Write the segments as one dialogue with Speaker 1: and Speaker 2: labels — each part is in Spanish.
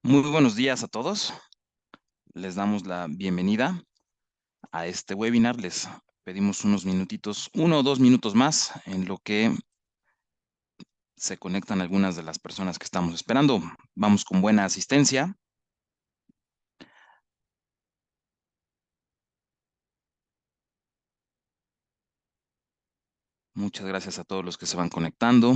Speaker 1: Muy buenos días a todos. Les damos la bienvenida a este webinar. Les pedimos unos minutitos, 1 o 2 minutos más en lo que se conectan algunas de las personas que estamos esperando. Vamos con buena asistencia. Muchas gracias a todos los que se van conectando.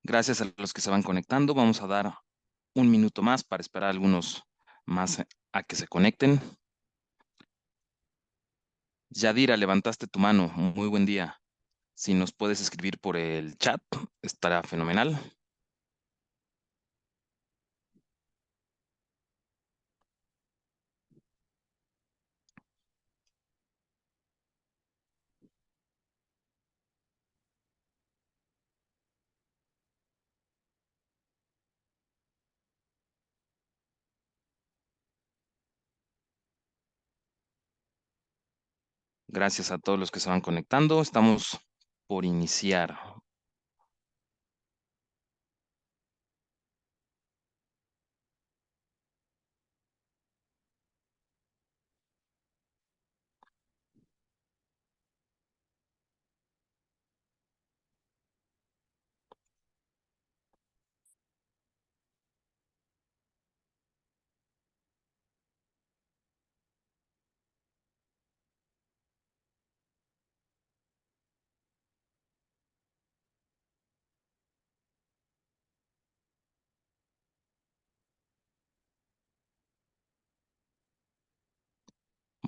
Speaker 1: Gracias a los que se van conectando. Vamos a dar un minuto más para esperar a algunos más a que se conecten. Yadira, levantaste tu mano. Muy buen día. Si nos puedes escribir por el chat, estará fenomenal. Gracias a todos los que se van conectando. Estamos por iniciar.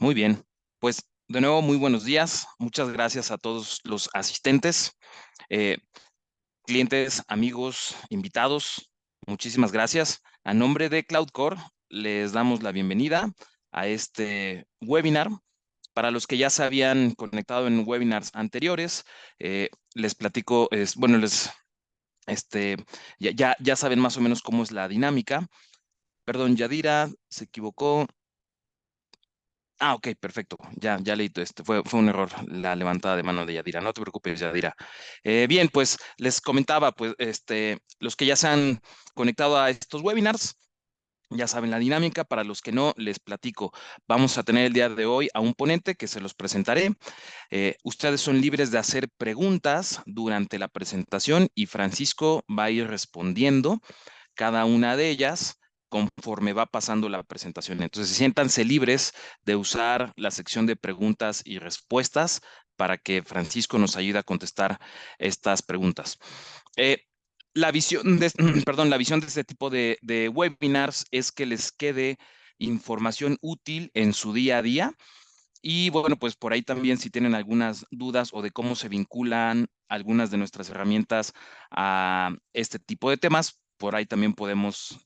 Speaker 1: Muy bien. Pues de nuevo, muy buenos días. Muchas gracias a todos los asistentes, eh, clientes, amigos, invitados. Muchísimas gracias. A nombre de CloudCore, les damos la bienvenida a este webinar. Para los que ya se habían conectado en webinars anteriores, les platico, bueno, este, ya saben más o menos cómo es la dinámica. Perdón, Yadira se equivocó. Ah, ok, perfecto. Ya leí todo esto. Fue un error la levantada de mano de Yadira. No te preocupes, Yadira. Bien, pues les comentaba, pues, los que ya se han conectado a estos webinars, ya saben la dinámica. Para los que no, les platico. Vamos a tener el día de hoy a un ponente que se los presentaré. Ustedes son libres de hacer preguntas durante la presentación y Francisco va a ir respondiendo cada una de ellas conforme va pasando la presentación. Entonces, siéntanse libres de usar la sección de preguntas y respuestas para que Francisco nos ayude a contestar estas preguntas. Eh, la visión de, perdón, la visión de este tipo de webinars es que les quede información útil en su día a día. Y bueno, pues por ahí también si tienen algunas dudas o de cómo se vinculan algunas de nuestras herramientas a este tipo de temas, por ahí también podemos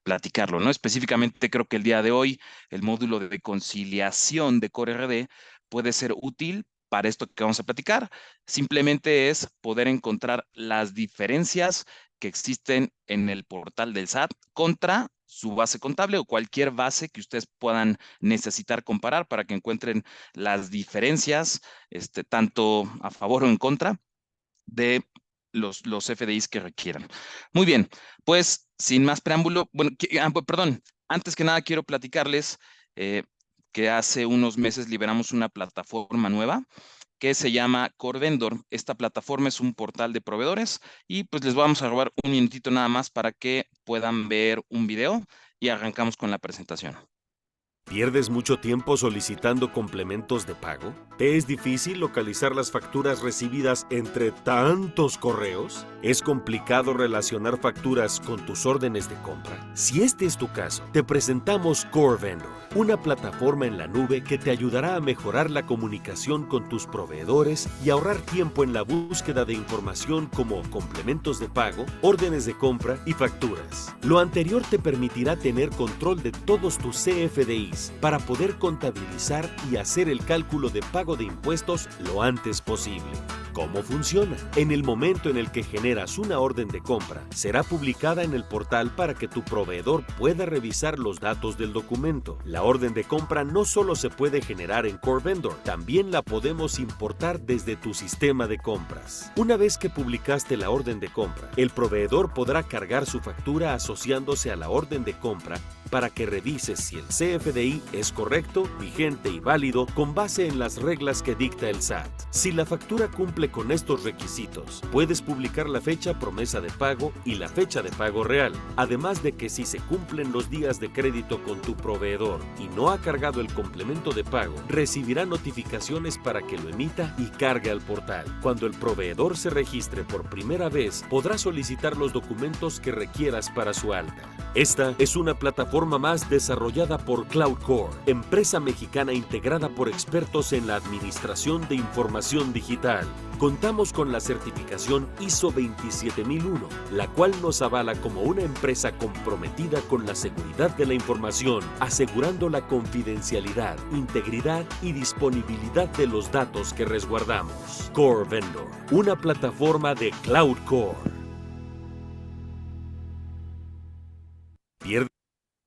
Speaker 1: platicarlo, ¿no? Específicamente creo que el día de hoy el módulo de conciliación de Core RD puede ser útil para esto que vamos a platicar. Simplemente es poder encontrar las diferencias que existen en el portal del SAT contra su base contable o cualquier base que ustedes puedan necesitar comparar para que encuentren las diferencias, tanto a favor o en contra de los FDIs que requieran. Muy bien, pues sin más preámbulo, bueno, perdón, antes que nada quiero platicarles eh, que hace unos meses liberamos una plataforma nueva que se llama Core Vendor. Esta plataforma es un portal de proveedores y pues les vamos a robar un minutito nada más para que puedan ver un video y arrancamos con la presentación.
Speaker 2: ¿Pierdes mucho tiempo solicitando complementos de pago? ¿Te es difícil localizar las facturas recibidas entre tantos correos? ¿Es complicado relacionar facturas con tus órdenes de compra? Si este es tu caso, te presentamos Core Vendor, una plataforma en la nube que te ayudará a mejorar la comunicación con tus proveedores y ahorrar tiempo en la búsqueda de información como complementos de pago, órdenes de compra y facturas. Lo anterior te permitirá tener control de todos tus CFDIs para poder contabilizar y hacer el cálculo de pago de impuestos lo antes posible. ¿Cómo funciona? En el momento en el que generas una orden de compra, será publicada en el portal para que tu proveedor pueda revisar los datos del documento. La orden de compra no solo se puede generar en Core Vendor, también la podemos importar desde tu sistema de compras. Una vez que publicaste la orden de compra, el proveedor podrá cargar su factura asociándose a la orden de compra para que revises si el CFDI es correcto, vigente y válido con base en las reglas que dicta el SAT. Si la factura cumple con estos requisitos, puedes publicar la fecha promesa de pago y la fecha de pago real, además de que si se cumplen los días de crédito con tu proveedor y no ha cargado el complemento de pago, recibirá notificaciones para que lo emita y cargue al portal. Cuando el proveedor se registre por primera vez, podrá solicitar los documentos que requieras para su alta. Esta es una plataforma más desarrollada por CloudCore, empresa mexicana integrada por expertos en la administración de información digital. Contamos con la certificación ISO 27001, la cual nos avala como una empresa comprometida con la seguridad de la información, asegurando la confidencialidad, integridad y disponibilidad de los datos que resguardamos. Core Vendor, una plataforma de CloudCore.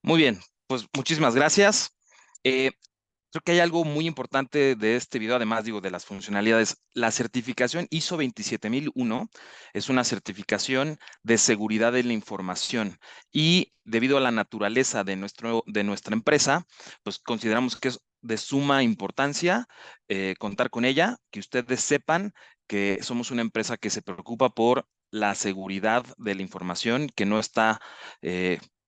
Speaker 1: Muy bien, pues muchísimas gracias. Creo que hay algo muy importante de este video, además digo de las funcionalidades. La certificación ISO 27001 es una certificación de seguridad de la información y debido a la naturaleza de nuestra empresa, pues consideramos que es de suma importancia contar con ella, que ustedes sepan que somos una empresa que se preocupa por la seguridad de la información, que no está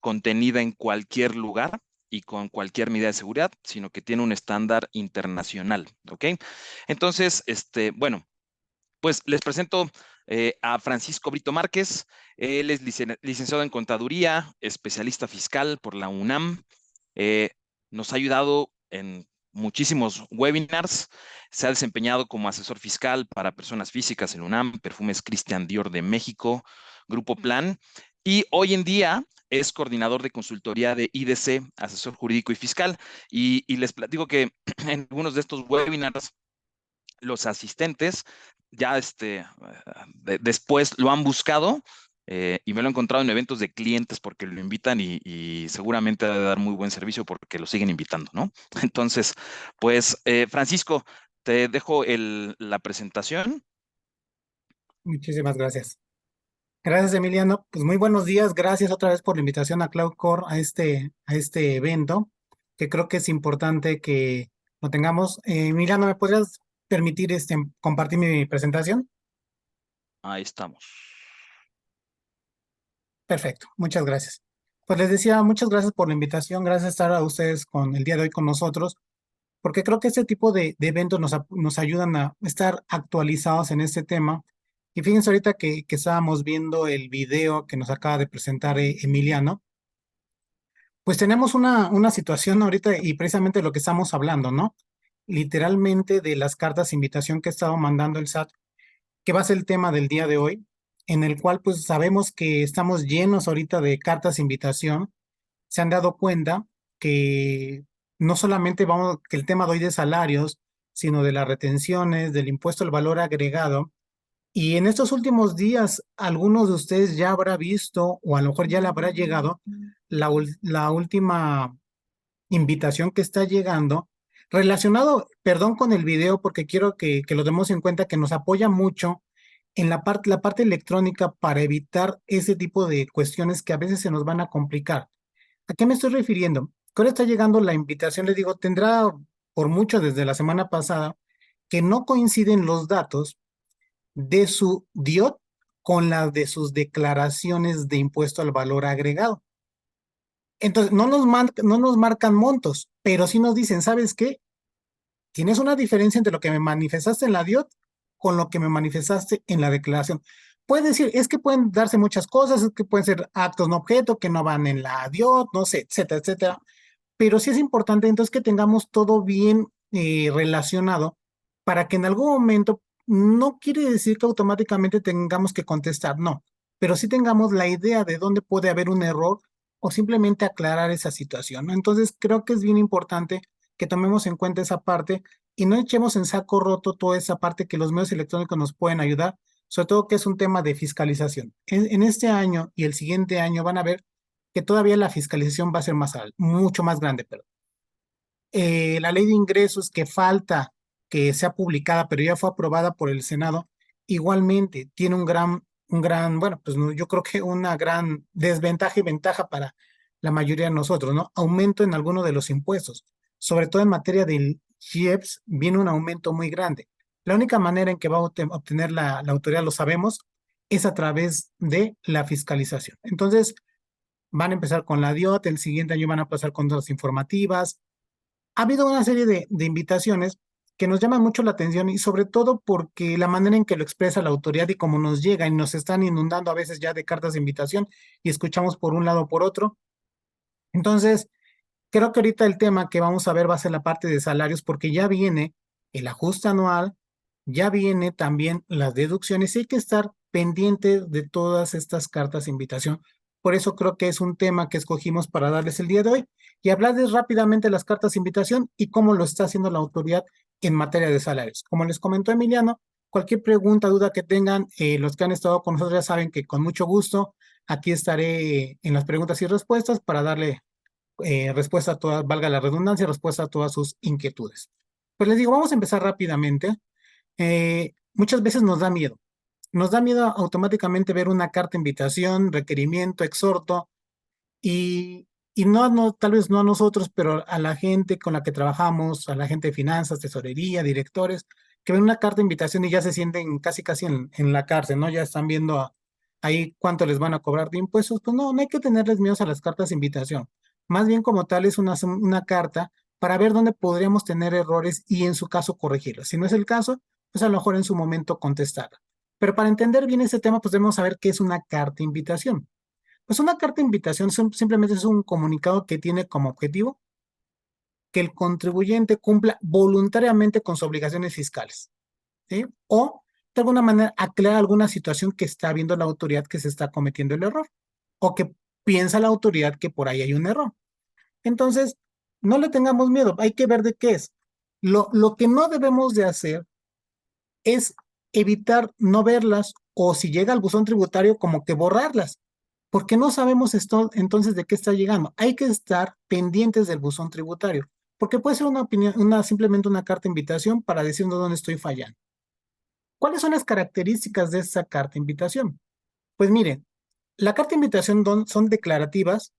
Speaker 1: contenida en cualquier lugar y con cualquier medida de seguridad, sino que tiene un estándar internacional, ¿ok? Entonces, bueno, pues les presento a Francisco Brito Márquez. Él es licenciado en Contaduría, especialista fiscal por la UNAM. Eh, Nos ha ayudado en muchísimos webinars. Se ha desempeñado como asesor fiscal para personas físicas en UNAM, Perfumes Christian Dior de México, Grupo Plan. Y hoy en día es coordinador de consultoría de IDC, asesor jurídico y fiscal. Y les platico que en algunos de estos webinars los asistentes ya después lo han buscado y me lo he encontrado en eventos de clientes porque lo invitan y seguramente ha de dar muy buen servicio porque lo siguen invitando, ¿no? Entonces, pues, Francisco, te dejo la presentación.
Speaker 3: Muchísimas gracias. Gracias, Emiliano. Pues muy buenos días. Gracias otra vez por la invitación a CloudCore a este evento, que creo que es importante que lo tengamos. Emiliano, ¿me podrías permitir compartir mi presentación?
Speaker 1: Ahí estamos.
Speaker 3: Perfecto, muchas gracias. Pues les decía, muchas gracias por la invitación. Gracias a estar a ustedes con el día de hoy con nosotros, porque creo que este tipo de eventos nos ayudan a estar actualizados en este tema. Y fíjense ahorita que estábamos viendo el video que nos acaba de presentar Emiliano, pues tenemos una situación ahorita y precisamente lo que estamos hablando, ¿no? Literalmente de las cartas de invitación que ha estado mandando el SAT, que va a ser el tema del día de hoy, en el cual pues sabemos que estamos llenos ahorita de cartas de invitación. Se han dado cuenta que no solamente que el tema de hoy de salarios, sino de las retenciones, del impuesto al valor agregado. Y en estos últimos días, algunos de ustedes ya habrá visto, o a lo mejor ya le habrá llegado, la última invitación que está llegando, relacionado, perdón con el video, porque quiero que lo demos en cuenta, que nos apoya mucho en la parte electrónica para evitar ese tipo de cuestiones que a veces se nos van a complicar. ¿A qué me estoy refiriendo? Que ahora está llegando la invitación, les digo, tendrá por mucho desde la semana pasada que no coinciden los datos de su DIOT con las de sus declaraciones de impuesto al valor agregado. Entonces, no nos marcan montos, pero sí nos dicen, ¿sabes qué? Tienes una diferencia entre lo que me manifestaste en la DIOT con lo que me manifestaste en la declaración. Puedes decir, es que pueden darse muchas cosas, es que pueden ser actos no objeto que no van en la DIOT, no sé, etcétera, etcétera. Pero sí es importante entonces que tengamos todo bien relacionado para que en algún momento no quiere decir que automáticamente tengamos que contestar, no, pero sí tengamos la idea de dónde puede haber un error o simplemente aclarar esa situación, ¿no? Entonces creo que es bien importante que tomemos en cuenta esa parte y no echemos en saco roto toda esa parte que los medios electrónicos nos pueden ayudar, sobre todo que es un tema de fiscalización. En este año y el siguiente año van a ver que todavía la fiscalización va a ser mucho más grande, perdón. La ley de ingresos que falta que sea publicada, pero ya fue aprobada por el Senado, igualmente tiene bueno, pues yo creo que una gran desventaja y ventaja para la mayoría de nosotros, ¿no? Aumento en alguno de los impuestos, sobre todo en materia del IEPS, viene un aumento muy grande. La única manera en que va a obtener la autoridad, lo sabemos, es a través de la fiscalización. Entonces, van a empezar con la DIOT, el siguiente año van a pasar con otras informativas. Ha habido una serie de invitaciones que nos llaman mucho la atención y sobre todo porque la manera en que lo expresa la autoridad y cómo nos llega y nos están inundando a veces ya de cartas de invitación y escuchamos por un lado o por otro. Entonces, creo que ahorita el tema que vamos a ver va a ser la parte de salarios porque ya viene el ajuste anual, ya viene también las deducciones y hay que estar pendiente de todas estas cartas de invitación. Por eso creo que es un tema que escogimos para darles el día de hoy y hablarles rápidamente de las cartas de invitación y cómo lo está haciendo la autoridad en materia de salarios. Como les comentó Emiliano, cualquier pregunta, duda que tengan, los que han estado con nosotros ya saben que con mucho gusto aquí estaré en las preguntas y respuestas para darle respuesta a todas, valga la redundancia, respuesta a todas sus inquietudes. Pues les digo, vamos a empezar rápidamente. Muchas veces nos da miedo. Nos da miedo automáticamente ver una carta de invitación, requerimiento, exhorto, y no, tal vez no a nosotros, pero a la gente con la que trabajamos, a la gente de finanzas, tesorería, directores, que ven una carta de invitación y ya se sienten casi, casi en la cárcel, ¿no? Ya están viendo ahí cuánto les van a cobrar de impuestos. Pues no, no hay que tenerles miedo a las cartas de invitación. Más bien como tal es una carta para ver dónde podríamos tener errores y en su caso corregirlos. Si no es el caso, pues a lo mejor en su momento contestarla. Pero para entender bien este tema, pues debemos saber qué es una carta de invitación. Pues una carta de invitación simplemente es un comunicado que tiene como objetivo que el contribuyente cumpla voluntariamente con sus obligaciones fiscales, ¿sí? O de alguna manera aclarar alguna situación que está viendo la autoridad que se está cometiendo el error o que piensa la autoridad que por ahí hay un error. Entonces, no le tengamos miedo, hay que ver de qué es. Lo que no debemos de hacer es evitar no verlas o si llega al buzón tributario como que borrarlas, porque no sabemos esto entonces de qué está llegando. Hay que estar pendientes del buzón tributario, porque puede ser una opinión, simplemente una carta de invitación para decirnos dónde estoy fallando. ¿Cuáles son las características de esa carta de invitación? Pues miren, la carta de invitación son declarativas,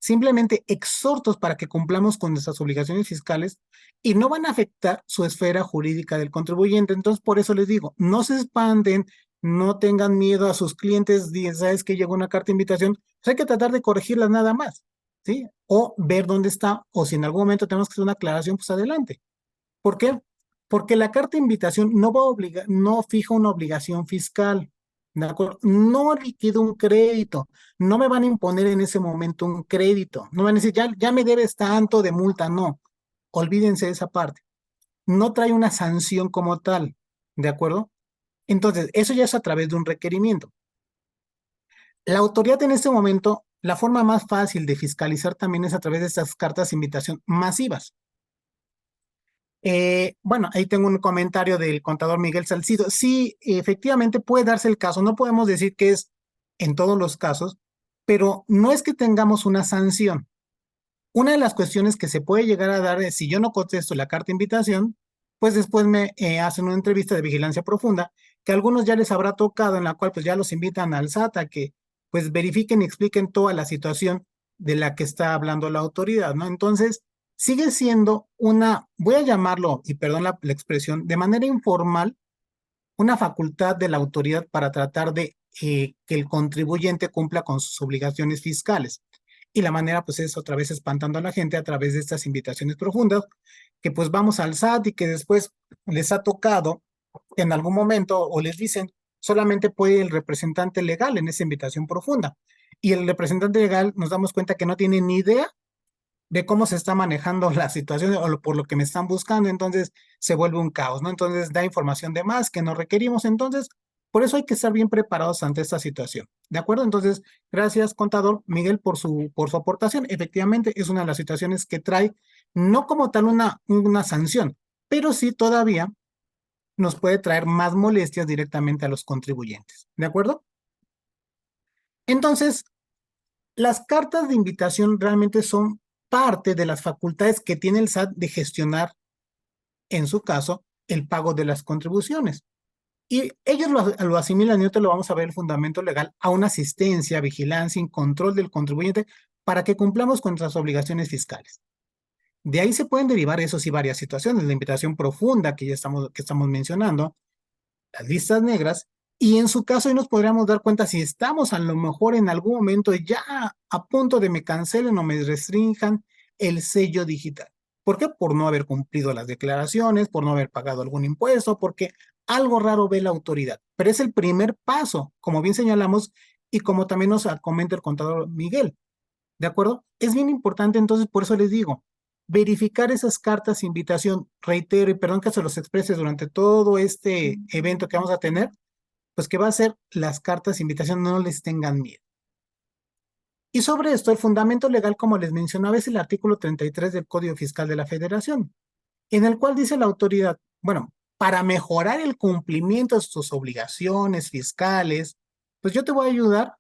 Speaker 3: simplemente exhortos para que cumplamos con nuestras obligaciones fiscales y no van a afectar su esfera jurídica del contribuyente. Entonces, por eso les digo, no se expanden, no tengan miedo a sus clientes, sabes que llegó una carta de invitación, pues hay que tratar de corregirla nada más, ¿sí? O ver dónde está, o si en algún momento tenemos que hacer una aclaración, pues adelante. ¿Por qué? Porque la carta de invitación no va a obligar, no fija una obligación fiscal, ¿de acuerdo? No liquido un crédito, no me van a imponer en ese momento un crédito, no van a decir, ya me debes tanto de multa, no, olvídense de esa parte. No trae una sanción como tal, ¿de acuerdo? Entonces, eso ya es a través de un requerimiento. La autoridad en este momento, la forma más fácil de fiscalizar también es a través de estas cartas de invitación masivas. Bueno, ahí tengo un comentario del contador Miguel Salcido. Sí, efectivamente puede darse el caso, no podemos decir que es en todos los casos, pero no es que tengamos una sanción. Una de las cuestiones que se puede llegar a dar es si yo no contesto la carta de invitación, pues después me hacen una entrevista de vigilancia profunda, que a algunos ya les habrá tocado, en la cual pues ya los invitan al SAT a que pues verifiquen y expliquen toda la situación de la que está hablando la autoridad, ¿no? Entonces, sigue siendo voy a llamarlo, y perdón la expresión, de manera informal, una facultad de la autoridad para tratar de que el contribuyente cumpla con sus obligaciones fiscales. y la manera pues es otra vez espantando a la gente a través de estas invitaciones profundas, que pues vamos al SAT y que después les ha tocado en algún momento o les dicen solamente puede el representante legal en esa invitación profunda. Y el representante legal nos damos cuenta que no tiene ni idea de cómo se está manejando la situación o por lo que me están buscando, entonces se vuelve un caos, ¿no? Entonces da información de más que no requerimos, entonces por eso hay que estar bien preparados ante esta situación, ¿de acuerdo? Entonces, gracias, contador Miguel, por su aportación. Efectivamente, es una de las situaciones que trae, no como tal una sanción, pero sí todavía nos puede traer más molestias directamente a los contribuyentes, ¿de acuerdo? Entonces, las cartas de invitación realmente son parte de las facultades que tiene el SAT de gestionar, en su caso, el pago de las contribuciones. Y ellos lo asimilan, y ahorita lo vamos a ver el fundamento legal, a una asistencia, vigilancia y control del contribuyente para que cumplamos con nuestras obligaciones fiscales. De ahí se pueden derivar, eso sí, varias situaciones, la invitación profunda que ya estamos mencionando, las listas negras, y en su caso ahí nos podríamos dar cuenta si estamos a lo mejor en algún momento ya a punto de me cancelen o me restrinjan el sello digital. ¿Por qué? Por no haber cumplido las declaraciones, por no haber pagado algún impuesto, porque algo raro ve la autoridad. Pero es el primer paso, como bien señalamos y como también nos comenta el contador Miguel. ¿De acuerdo? Es bien importante, entonces, por eso les digo, verificar esas cartas de invitación, reitero, y perdón que se los exprese durante todo este evento que vamos a tener, pues que va a ser las cartas de invitación, no les tengan miedo. Y sobre esto, el fundamento legal, como les mencionaba, es el artículo 33 del Código Fiscal de la Federación, en el cual dice la autoridad, bueno, para mejorar el cumplimiento de sus obligaciones fiscales, pues yo te voy a ayudar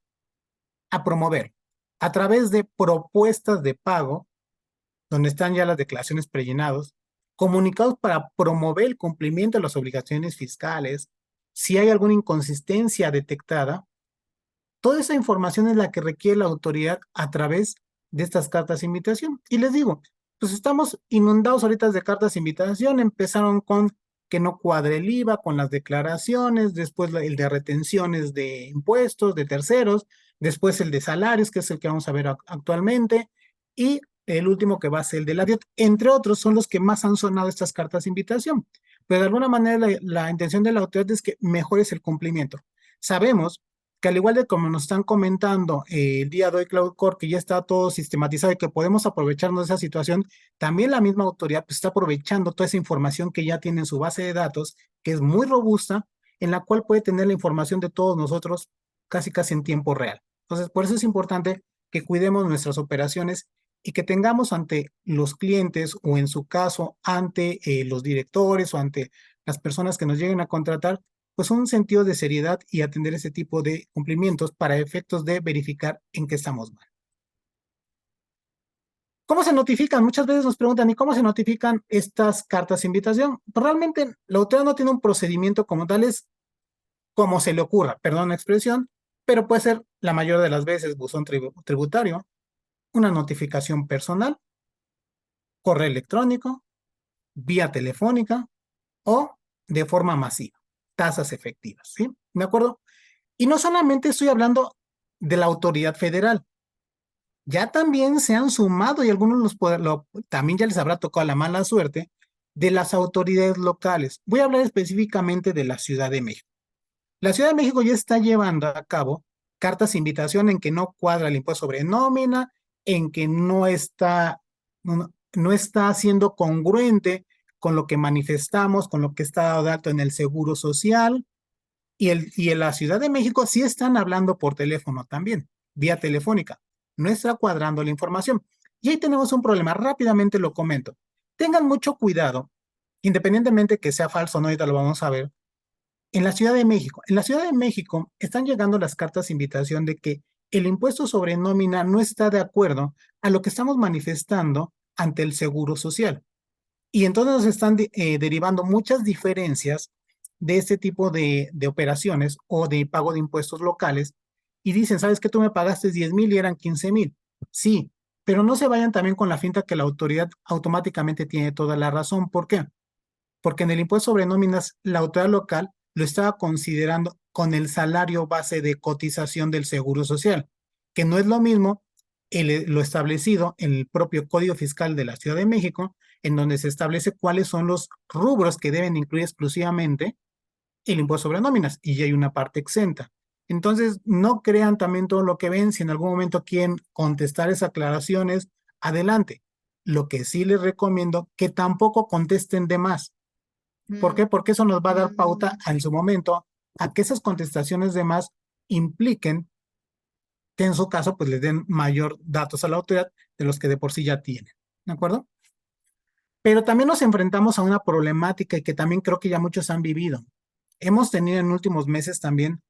Speaker 3: a promover a través de propuestas de pago donde están ya las declaraciones prellenados, comunicados para promover el cumplimiento de las obligaciones fiscales, si hay alguna inconsistencia detectada, toda esa información es la que requiere la autoridad a través de estas cartas de invitación. Y les digo, pues estamos inundados ahorita de cartas de invitación, empezaron con que no cuadre el IVA con las declaraciones, después el de retenciones de impuestos de terceros, después el de salarios, que es el que vamos a ver actualmente, y el último que va a ser el de la DIOT, entre otros, son los que más han sonado estas cartas de invitación. Pero de alguna manera la intención de la autoridad es que mejores el cumplimiento. Sabemos que al igual de como nos están comentando el día de hoy Cloud Core, que ya está todo sistematizado y que podemos aprovecharnos de esa situación, también la misma autoridad pues, está aprovechando toda esa información que ya tiene en su base de datos, que es muy robusta, en la cual puede tener la información de todos nosotros casi casi en tiempo real. Entonces, por eso es importante que cuidemos nuestras operaciones y que tengamos ante los clientes o en su caso ante los directores o ante las personas que nos lleguen a contratar, pues un sentido de seriedad y atender ese tipo de cumplimientos para efectos de verificar en qué estamos mal. ¿Cómo se notifican? Muchas veces nos preguntan, ¿y cómo se notifican estas cartas de invitación? Pues realmente la autoridad no tiene un procedimiento como tal, es como se le ocurra, perdón la expresión, pero puede ser la mayor de las veces buzón tributario, una notificación personal, correo electrónico, vía telefónica o de forma masiva, tasas efectivas, ¿sí? ¿De acuerdo? Y no solamente estoy hablando de la autoridad federal, ya también se han sumado y algunos también ya les habrá tocado la mala suerte de las autoridades locales. Voy a hablar específicamente de la Ciudad de México. La Ciudad de México ya está llevando a cabo cartas de invitación en que no cuadra el impuesto sobre nómina, en que no está siendo congruente con lo que manifestamos, con lo que está dado de alto en el Seguro Social, y en la Ciudad de México sí están hablando por teléfono también, vía telefónica. No está cuadrando la información. Y ahí tenemos un problema. Rápidamente lo comento. Tengan mucho cuidado, independientemente que sea falso o no, ahorita lo vamos a ver. En la Ciudad de México, están llegando las cartas de invitación de que el impuesto sobre nómina no está de acuerdo a lo que estamos manifestando ante el Seguro Social. Y entonces nos están derivando muchas diferencias de este tipo de operaciones o de pago de impuestos locales y dicen, ¿sabes qué? Tú me pagaste 10,000 y eran 15,000. Sí, pero no se vayan también con la finta que la autoridad automáticamente tiene toda la razón. ¿Por qué? Porque en el impuesto sobre nóminas la autoridad local lo estaba considerando con el salario base de cotización del Seguro Social, que no es lo mismo lo establecido en el propio Código Fiscal de la Ciudad de México, en donde se establece cuáles son los rubros que deben incluir exclusivamente el impuesto sobre nóminas y ya hay una parte exenta. Entonces, no crean también todo lo que ven. Si en algún momento quieren contestar esas aclaraciones, adelante. Lo que sí les recomiendo, que tampoco contesten de más. ¿Por qué? Porque eso nos va a dar pauta en su momento a que esas contestaciones de más impliquen que en su caso pues les den mayor datos a la autoridad de los que de por sí ya tienen. ¿De acuerdo? Pero también nos enfrentamos a una problemática y que también creo que ya muchos han vivido. Hemos tenido en últimos meses también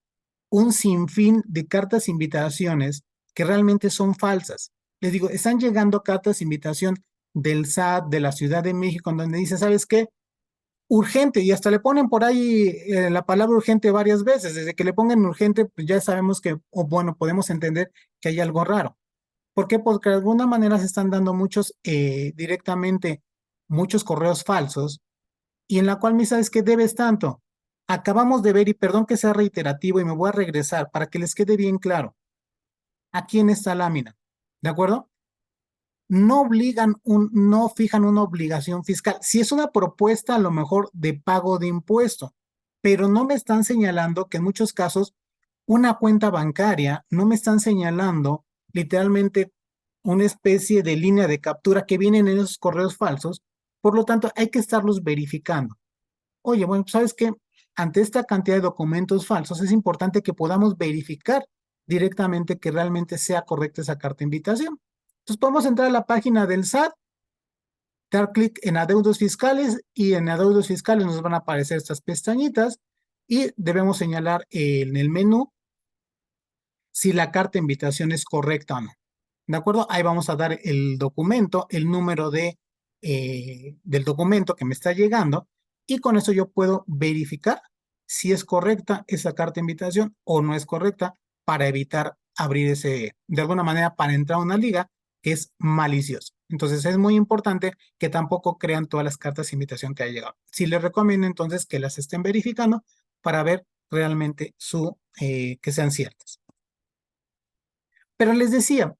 Speaker 3: un sinfín de cartas invitaciones que realmente son falsas. Les digo, están llegando cartas de invitación del SAT, de la Ciudad de México, en donde dice, ¿sabes qué? Urgente, y hasta le ponen por ahí la palabra urgente varias veces. Desde que le pongan urgente, pues ya sabemos que, o bueno, podemos entender que hay algo raro. ¿Por qué? Porque de alguna manera se están dando muchos, directamente, muchos correos falsos, y en la cual me sabes que debes tanto. Acabamos de ver, y perdón que sea reiterativo, y me voy a regresar para que les quede bien claro, aquí en esta lámina, ¿de acuerdo? No fijan una obligación fiscal. Si es una propuesta a lo mejor de pago de impuesto, pero no me están señalando que en muchos casos una cuenta bancaria, no me están señalando literalmente una especie de línea de captura que vienen en esos correos falsos. Por lo tanto, hay que estarlos verificando. Oye, bueno, ¿sabes qué? Ante esta cantidad de documentos falsos, es importante que podamos verificar directamente que realmente sea correcta esa carta de invitación. Entonces, podemos entrar a la página del SAT, dar clic en adeudos fiscales y en adeudos fiscales nos van a aparecer estas pestañitas y debemos señalar en el menú si la carta de invitación es correcta o no. ¿De acuerdo? Ahí vamos a dar el documento, el número del documento que me está llegando y con eso yo puedo verificar si es correcta esa carta de invitación o no es correcta para evitar abrir de alguna manera, para entrar a una liga que es maliciosa. Entonces es muy importante que tampoco crean todas las cartas de invitación que ha llegado. Sí les recomiendo entonces que las estén verificando para ver realmente que sean ciertas. Pero les decía,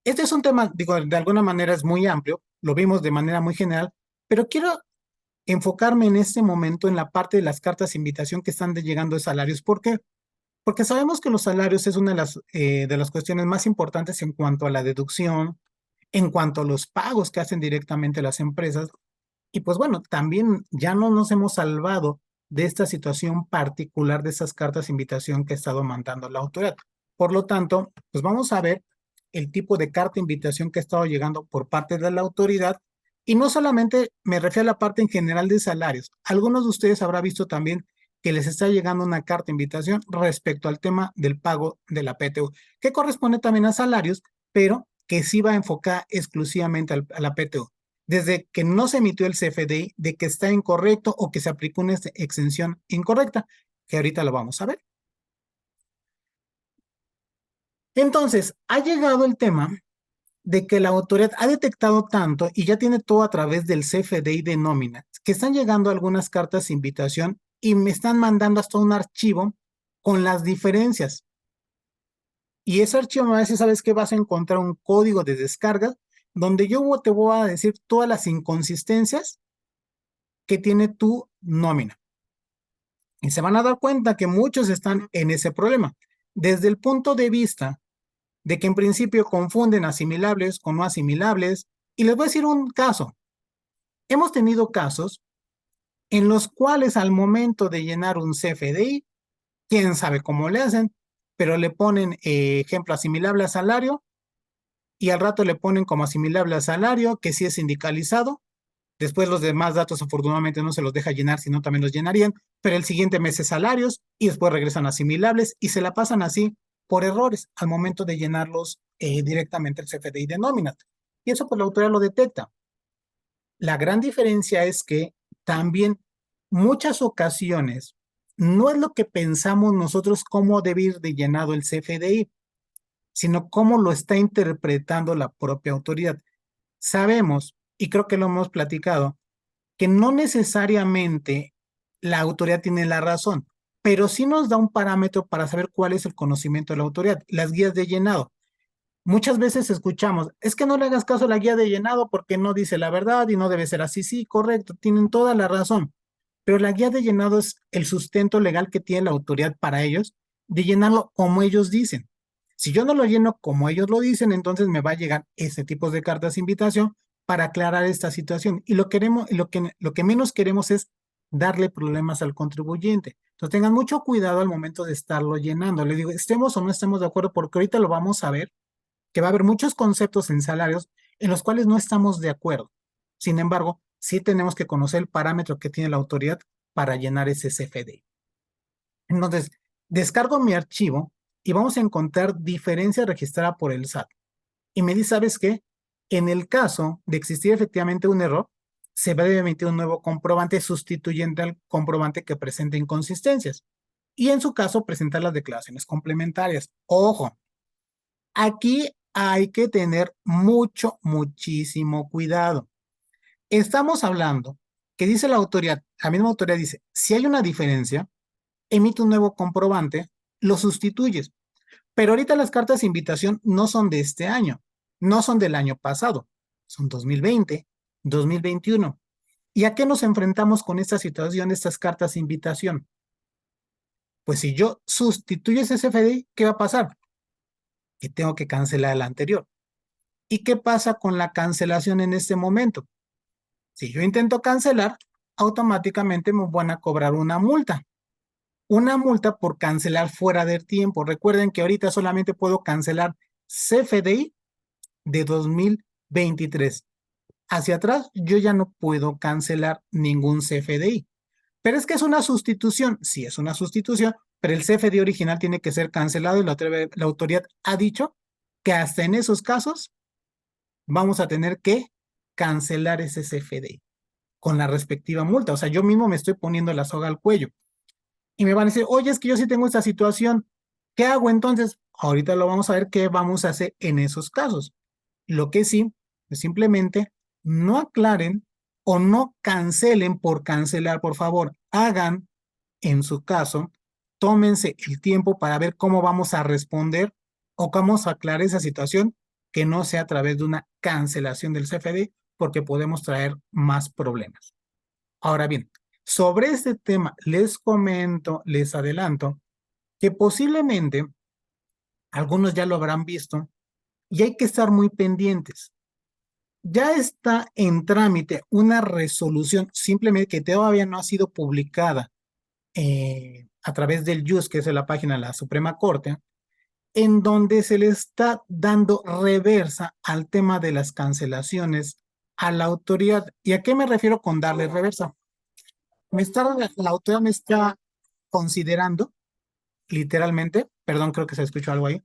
Speaker 3: este es un tema, digo, de alguna manera es muy amplio, lo vimos de manera muy general, pero quiero enfocarme en este momento en la parte de las cartas de invitación que están llegando de salarios. ¿Por qué? Porque sabemos que los salarios es una de las cuestiones más importantes en cuanto a la deducción, en cuanto a los pagos que hacen directamente las empresas. Y pues bueno, también ya no nos hemos salvado de esta situación particular de esas cartas de invitación que ha estado mandando la autoridad. Por lo tanto, pues vamos a ver el tipo de carta de invitación que ha estado llegando por parte de la autoridad. Y no solamente me refiero a la parte en general de salarios. Algunos de ustedes habrá visto también que les está llegando una carta de invitación respecto al tema del pago de la PTU, que corresponde también a salarios, pero que sí va a enfocar exclusivamente a la PTU desde que no se emitió el CFDI, de que está incorrecto o que se aplicó una exención incorrecta, que ahorita lo vamos a ver. Entonces, ha llegado el tema de que la autoridad ha detectado tanto y ya tiene todo a través del CFDI de nómina, que están llegando algunas cartas de invitación y me están mandando hasta un archivo con las diferencias. Y ese archivo me va a decir, ¿sabes qué? Vas a encontrar un código de descarga donde yo te voy a decir todas las inconsistencias que tiene tu nómina. Y se van a dar cuenta que muchos están en ese problema. Desde el punto de vista de que en principio confunden asimilables con no asimilables. Y les voy a decir un caso. Hemos tenido casos en los cuales al momento de llenar un CFDI, quién sabe cómo le hacen, pero le ponen ejemplo asimilable a salario y al rato le ponen como asimilable a salario que sí es sindicalizado. Después los demás datos afortunadamente no se los deja llenar, sino también los llenarían, pero el siguiente mes es salarios y después regresan asimilables y se la pasan así por errores al momento de llenarlos directamente el CFDI de nómina. Y eso pues la autoridad lo detecta. La gran diferencia es que también muchas ocasiones no es lo que pensamos nosotros cómo debe ir de llenado el CFDI, sino cómo lo está interpretando la propia autoridad. Sabemos, y creo que lo hemos platicado, que no necesariamente la autoridad tiene la razón, pero sí nos da un parámetro para saber cuál es el conocimiento de la autoridad, las guías de llenado. Muchas veces escuchamos, es que no le hagas caso a la guía de llenado porque no dice la verdad y no debe ser así. Sí, correcto, tienen toda la razón. Pero la guía de llenado es el sustento legal que tiene la autoridad para ellos de llenarlo como ellos dicen. Si yo no lo lleno como ellos lo dicen, entonces me va a llegar ese tipo de cartas de invitación para aclarar esta situación. Y lo que menos queremos es darle problemas al contribuyente. Entonces tengan mucho cuidado al momento de estarlo llenando. Le digo, estemos o no estemos de acuerdo, porque ahorita lo vamos a ver, que va a haber muchos conceptos en salarios en los cuales no estamos de acuerdo. Sin embargo, sí tenemos que conocer el parámetro que tiene la autoridad para llenar ese CFDI. Entonces, descargo mi archivo y vamos a encontrar diferencia registrada por el SAT. Y me dice, ¿sabes qué? En el caso de existir efectivamente un error, se debe emitir un nuevo comprobante sustituyente al comprobante que presente inconsistencias. Y en su caso, presentar las declaraciones complementarias. Ojo, aquí hay que tener muchísimo cuidado. Estamos hablando que dice la autoridad, la misma autoridad dice, si hay una diferencia, emite un nuevo comprobante, lo sustituyes. Pero ahorita las cartas de invitación no son de este año, no son del año pasado, son 2020, 2021. ¿Y a qué nos enfrentamos con esta situación de estas cartas de invitación? Pues si yo sustituyo ese CFDI, ¿qué va a pasar? Que tengo que cancelar el anterior. ¿Y qué pasa con la cancelación en este momento? Si yo intento cancelar, automáticamente me van a cobrar una multa. Una multa por cancelar fuera del tiempo. Recuerden que ahorita solamente puedo cancelar CFDI de 2023. Hacia atrás, yo ya no puedo cancelar ningún CFDI. Pero es que es una sustitución. Sí, es una sustitución, pero el CFDI original tiene que ser cancelado y la autoridad ha dicho que hasta en esos casos vamos a tener que cancelar ese CFDI con la respectiva multa. O sea, yo mismo me estoy poniendo la soga al cuello. Y me van a decir, oye, es que yo sí tengo esta situación. ¿Qué hago entonces? Ahorita lo vamos a ver qué vamos a hacer en esos casos. Lo que sí, es simplemente no aclaren o no cancelen por cancelar, por favor. Hagan, en su caso, tómense el tiempo para ver cómo vamos a responder o cómo vamos a aclarar esa situación que no sea a través de una cancelación del CFD, porque podemos traer más problemas. Ahora bien, sobre este tema les comento, les adelanto, que posiblemente algunos ya lo habrán visto y hay que estar muy pendientes. Ya está en trámite una resolución, simplemente que todavía no ha sido publicada a través del JUS, que es la página de la Suprema Corte, en donde se le está dando reversa al tema de las cancelaciones a la autoridad. ¿Y a qué me refiero con darle reversa? La autoridad me está considerando, literalmente, perdón, creo que se escuchó algo ahí,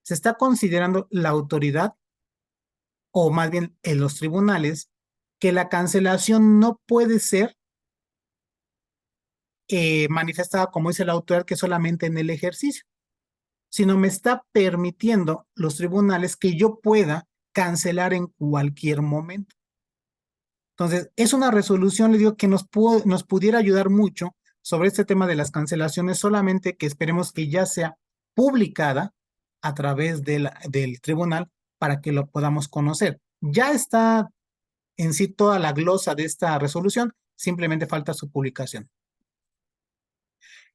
Speaker 3: se está considerando la autoridad, o más bien en los tribunales, que la cancelación no puede ser manifestada, como dice la autoridad, que solamente en el ejercicio, sino me está permitiendo los tribunales que yo pueda cancelar en cualquier momento. Entonces, es una resolución, le digo, que nos pudiera ayudar mucho sobre este tema de las cancelaciones, solamente que esperemos que ya sea publicada a través del tribunal para que lo podamos conocer. Ya está en sí toda la glosa de esta resolución, simplemente falta su publicación.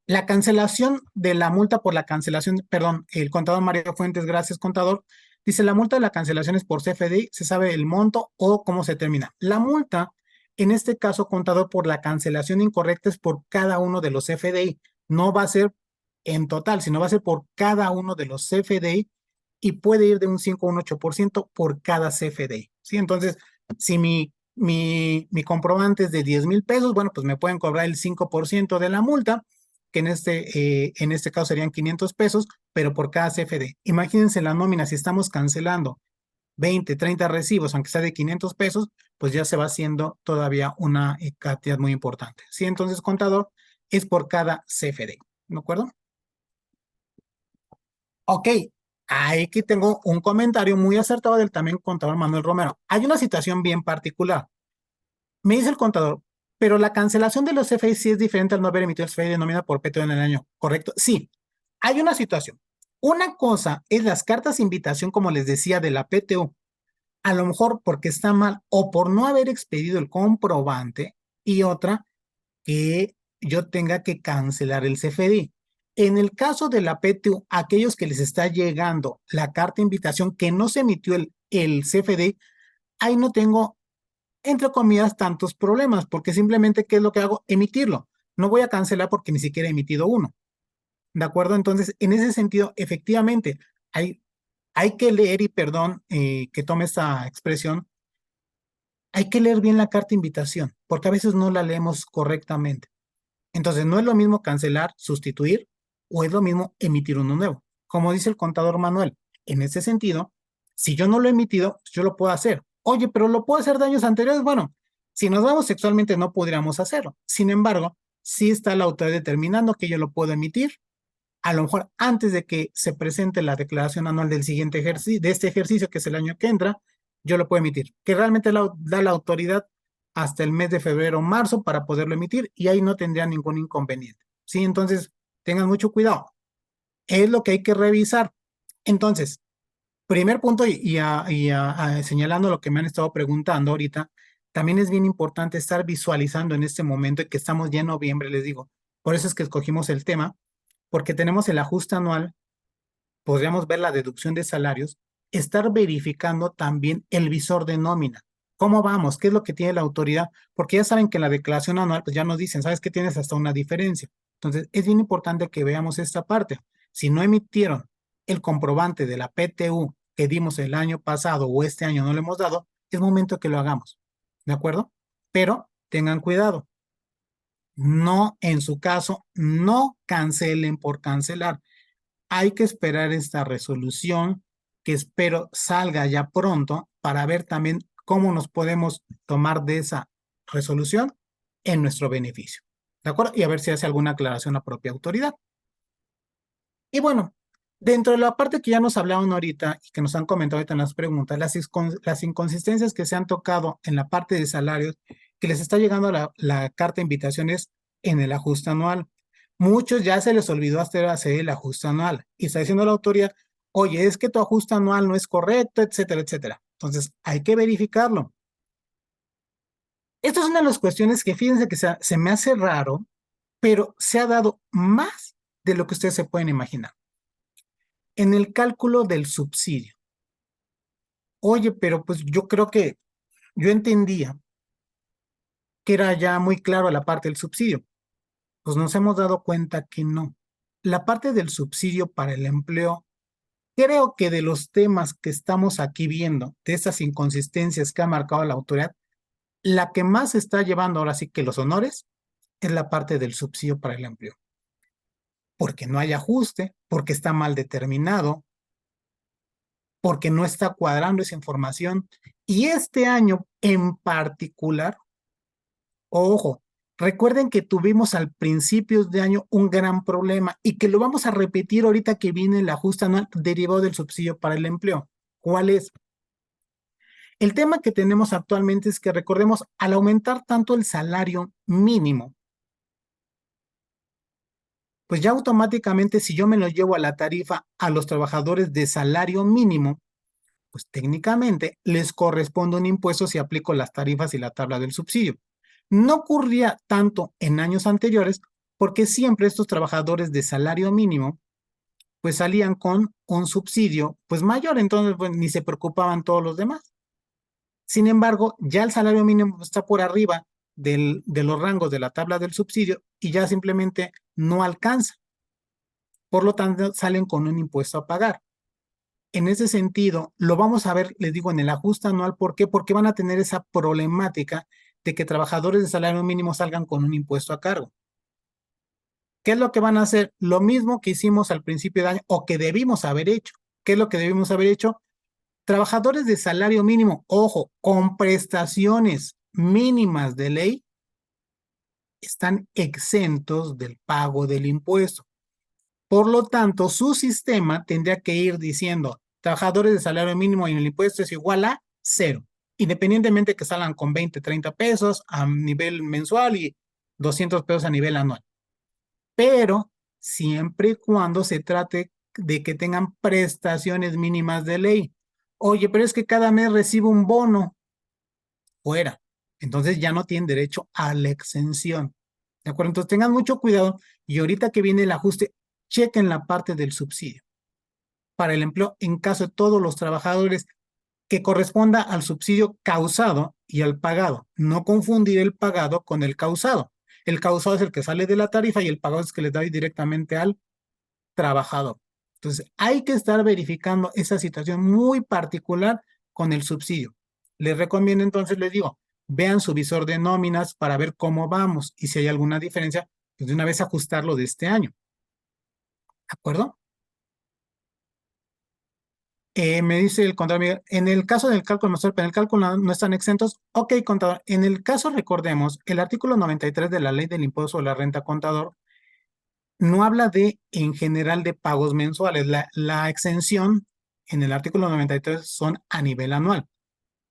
Speaker 3: La cancelación de la multa por la cancelación, perdón, el contador Mario Fuentes, gracias contador, dice la multa de la cancelación es por CFDI, se sabe el monto o cómo se termina. La multa, en este caso contador, por la cancelación incorrecta es por cada uno de los CFDI, no va a ser en total, sino va a ser por cada uno de los CFDI y puede ir de un 5 a un 8% por cada CFDI, ¿sí? Entonces, si mi comprobante es de 10,000 pesos, bueno, pues me pueden cobrar el 5% de la multa, que en este caso serían 500 pesos, pero por cada CFD. Imagínense la nómina, si estamos cancelando 20, 30 recibos, aunque sea de 500 pesos, pues ya se va haciendo todavía una cantidad muy importante. ¿Sí? Entonces, contador, es por cada CFD. ¿De acuerdo? Ok, aquí tengo un comentario muy acertado del también contador Manuel Romero. Hay una situación bien particular. Me dice el contador, pero la cancelación de los CFDI sí es diferente al no haber emitido el CFDI de nómina por PTO en el año, ¿correcto? Sí, hay una situación. Una cosa es las cartas de invitación, como les decía, de la PTU, a lo mejor porque está mal o por no haber expedido el comprobante, y otra, que yo tenga que cancelar el CFDI. En el caso de la PTU, aquellos que les está llegando la carta de invitación que no se emitió el CFDI, ahí no tengo, entre comillas, tantos problemas, porque simplemente, ¿qué es lo que hago? Emitirlo. No voy a cancelar porque ni siquiera he emitido uno. ¿De acuerdo? Entonces, en ese sentido, efectivamente, hay, hay que leer, y perdón que tome esta expresión, hay que leer bien la carta de invitación, porque a veces no la leemos correctamente. Entonces, no es lo mismo cancelar, sustituir, o es lo mismo emitir uno nuevo. Como dice el contador Manuel, en ese sentido, si yo no lo he emitido, yo lo puedo hacer. Oye, pero lo puedo hacer de años anteriores. Bueno, si nos vamos sexualmente no podríamos hacerlo. Sin embargo, sí está la autoridad determinando que yo lo puedo emitir, a lo mejor antes de que se presente la declaración anual del siguiente ejercicio, de este ejercicio, que es el año que entra, yo lo puedo emitir, que realmente da la autoridad hasta el mes de febrero o marzo para poderlo emitir, y ahí no tendría ningún inconveniente. Sí, entonces tengan mucho cuidado. Es lo que hay que revisar. Entonces, primer punto, señalando lo que me han estado preguntando ahorita, también es bien importante estar visualizando en este momento que estamos ya en noviembre, les digo. Por eso es que escogimos el tema, porque tenemos el ajuste anual, podríamos ver la deducción de salarios, estar verificando también el visor de nómina. ¿Cómo vamos? ¿Qué es lo que tiene la autoridad? Porque ya saben que en la declaración anual, pues ya nos dicen, ¿sabes qué? Tienes hasta una diferencia. Entonces, es bien importante que veamos esta parte. Si no emitieron el comprobante de la PTU que dimos el año pasado o este año no lo hemos dado, es momento que lo hagamos. ¿De acuerdo? Pero tengan cuidado. No, en su caso, no cancelen por cancelar. Hay que esperar esta resolución, que espero salga ya pronto, para ver también cómo nos podemos tomar de esa resolución en nuestro beneficio. ¿De acuerdo? Y a ver si hace alguna aclaración la propia autoridad. Y bueno, dentro de la parte que ya nos hablaron ahorita y que nos han comentado ahorita en las preguntas, las inconsistencias que se han tocado en la parte de salarios, que les está llegando la carta de invitaciones en el ajuste anual. Muchos ya se les olvidó hacer el ajuste anual y está diciendo la autoridad, oye, es que tu ajuste anual no es correcto, etcétera, etcétera. Entonces, hay que verificarlo. Esta es una de las cuestiones que fíjense que se me hace raro, pero se ha dado más de lo que ustedes se pueden imaginar. En el cálculo del subsidio. Oye, pero pues yo creo que yo entendía que era ya muy claro la parte del subsidio. Pues nos hemos dado cuenta que no. La parte del subsidio para el empleo, creo que de los temas que estamos aquí viendo, de estas inconsistencias que ha marcado la autoridad, la que más está llevando ahora sí que los honores es la parte del subsidio para el empleo. Porque no hay ajuste, porque está mal determinado, porque no está cuadrando esa información. Y este año en particular, ojo, recuerden que tuvimos al principio de año un gran problema y que lo vamos a repetir ahorita que viene el ajuste anual derivado del subsidio para el empleo. ¿Cuál es? El tema que tenemos actualmente es que recordemos, al aumentar tanto el salario mínimo, pues ya automáticamente si yo me lo llevo a la tarifa a los trabajadores de salario mínimo, pues técnicamente les corresponde un impuesto si aplico las tarifas y la tabla del subsidio. No ocurría tanto en años anteriores porque siempre estos trabajadores de salario mínimo pues salían con un subsidio pues mayor, entonces pues, ni se preocupaban todos los demás. Sin embargo, ya el salario mínimo está por arriba de los rangos de la tabla del subsidio y ya simplemente no alcanza. Por lo tanto, salen con un impuesto a pagar. En ese sentido, lo vamos a ver, les digo, en el ajuste anual. ¿Por qué? Porque van a tener esa problemática de que trabajadores de salario mínimo salgan con un impuesto a cargo. ¿Qué es lo que van a hacer? Lo mismo que hicimos al principio de año o que debimos haber hecho. ¿Qué es lo que debimos haber hecho? Trabajadores de salario mínimo, ojo, con prestaciones mínimas de ley, están exentos del pago del impuesto. Por lo tanto, su sistema tendría que ir diciendo, trabajadores de salario mínimo y el impuesto es igual a cero, independientemente que salgan con 20, 30 pesos a nivel mensual y 200 pesos a nivel anual. Pero siempre y cuando se trate de que tengan prestaciones mínimas de ley. Oye, pero es que cada mes recibo un bono fuera. Entonces ya no tienen derecho a la exención. ¿De acuerdo? Entonces tengan mucho cuidado y ahorita que viene el ajuste, chequen la parte del subsidio para el empleo en caso de todos los trabajadores que corresponda al subsidio causado y al pagado. No confundir el pagado con el causado. El causado es el que sale de la tarifa y el pagado es el que le da directamente al trabajador. Entonces, hay que estar verificando esa situación muy particular con el subsidio. Les recomiendo entonces, les digo, vean su visor de nóminas para ver cómo vamos y si hay alguna diferencia, pues de una vez ajustarlo de este año. ¿De acuerdo? Me dice el contador Miguel, en el caso del cálculo mensual, pero en el cálculo no están exentos. Ok, contador, en el caso recordemos, el artículo 93 de la ley del impuesto a la renta, contador, no habla de, en general, de pagos mensuales. La exención en el artículo 93 son a nivel anual.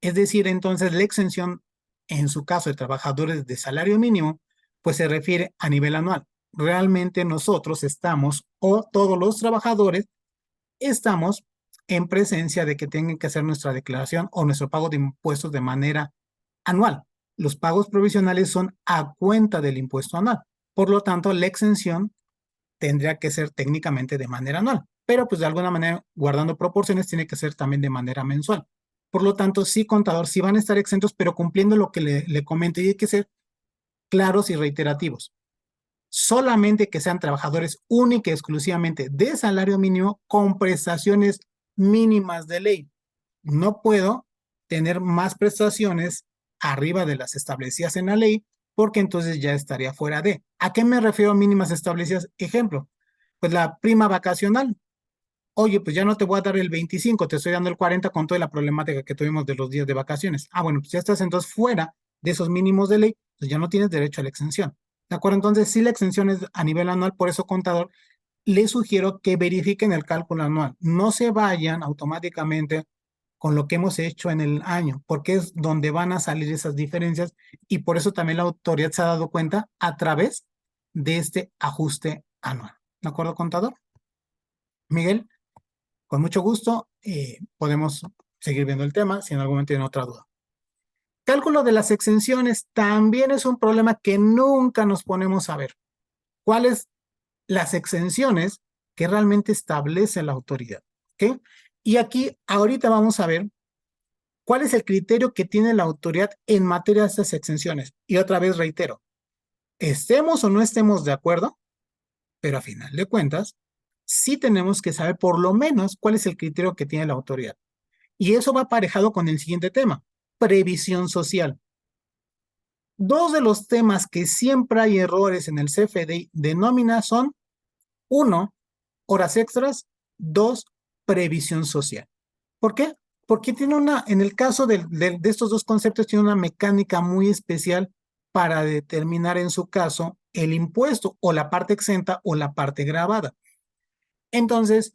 Speaker 3: Es decir, entonces, la exención, en su caso de trabajadores de salario mínimo, pues se refiere a nivel anual. Realmente nosotros estamos, o todos los trabajadores, estamos en presencia de que tengan que hacer nuestra declaración o nuestro pago de impuestos de manera anual. Los pagos provisionales son a cuenta del impuesto anual. Por lo tanto, la exención tendría que ser técnicamente de manera anual, pero pues de alguna manera, guardando proporciones, tiene que ser también de manera mensual. Por lo tanto, sí, contador, sí van a estar exentos, pero cumpliendo lo que le comento, y hay que ser claros y reiterativos. Solamente que sean trabajadores única y exclusivamente de salario mínimo con prestaciones mínimas de ley. No puedo tener más prestaciones arriba de las establecidas en la ley porque entonces ya estaría fuera de. ¿A qué me refiero a mínimas establecidas? Ejemplo, pues la prima vacacional. Oye, pues ya no te voy a dar el 25, te estoy dando el 40 con toda la problemática que tuvimos de los días de vacaciones. Ah, bueno, pues ya estás entonces fuera de esos mínimos de ley, pues ya no tienes derecho a la exención. ¿De acuerdo? Entonces, si la exención es a nivel anual, por eso, contador, les sugiero que verifiquen el cálculo anual. No se vayan automáticamente con lo que hemos hecho en el año, porque es donde van a salir esas diferencias y por eso también la autoridad se ha dado cuenta a través de este ajuste anual. ¿De acuerdo, contador? Miguel, con mucho gusto, podemos seguir viendo el tema si en algún momento tienen otra duda. Cálculo de las exenciones también es un problema que nunca nos ponemos a ver. ¿Cuáles las exenciones que realmente establece la autoridad? ¿Ok? Y aquí ahorita vamos a ver cuál es el criterio que tiene la autoridad en materia de estas exenciones. Y otra vez reitero, estemos o no estemos de acuerdo, pero a final de cuentas, sí tenemos que saber por lo menos cuál es el criterio que tiene la autoridad. Y eso va aparejado con el siguiente tema, previsión social. Dos de los temas que siempre hay errores en el CFDI de nómina son, uno, horas extras, dos, previsión social. ¿Por qué? Porque tiene en el caso de estos dos conceptos, tiene una mecánica muy especial para determinar en su caso el impuesto o la parte exenta o la parte gravada. Entonces,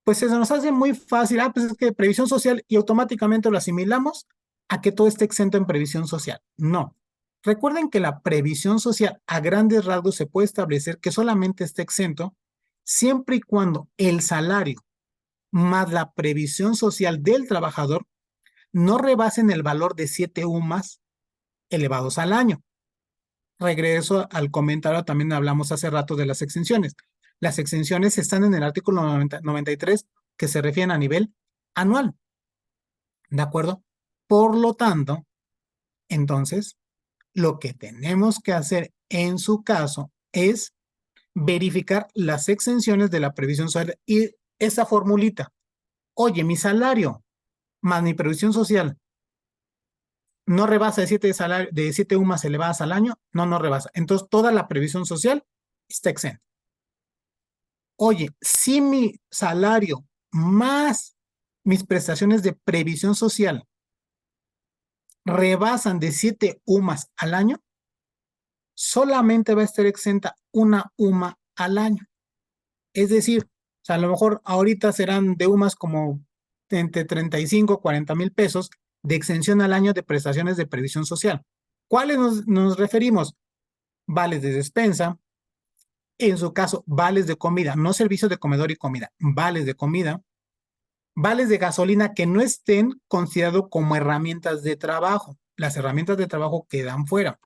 Speaker 3: pues se nos hace muy fácil, pues es que previsión social y automáticamente lo asimilamos a que todo esté exento en previsión social. No. Recuerden que la previsión social a grandes rasgos se puede establecer que solamente esté exento siempre y cuando el salario más la previsión social del trabajador no rebasen el valor de 7 UMAS elevados al año. Regreso al comentario, también hablamos hace rato de las exenciones. Las exenciones están en el artículo 93 que se refieren a nivel anual. ¿De acuerdo? Por lo tanto, entonces, lo que tenemos que hacer en su caso es verificar las exenciones de la previsión social y esa formulita. Oye, mi salario más mi previsión social no rebasa de 7 UMAS elevadas al año, no rebasa. Entonces, toda la previsión social está exenta. Oye, si mi salario más mis prestaciones de previsión social rebasan de 7 UMAS al año, solamente va a estar exenta una UMA al año. Es decir, o sea, a lo mejor ahorita serán de UMAS como entre 35 40 mil pesos de exención al año de prestaciones de previsión social. ¿Cuáles nos referimos? Vales de despensa, En su caso, vales de comida, no servicios de comedor y comida, vales de comida, vales de gasolina que no estén considerados como herramientas de trabajo. Las herramientas de trabajo quedan fuera.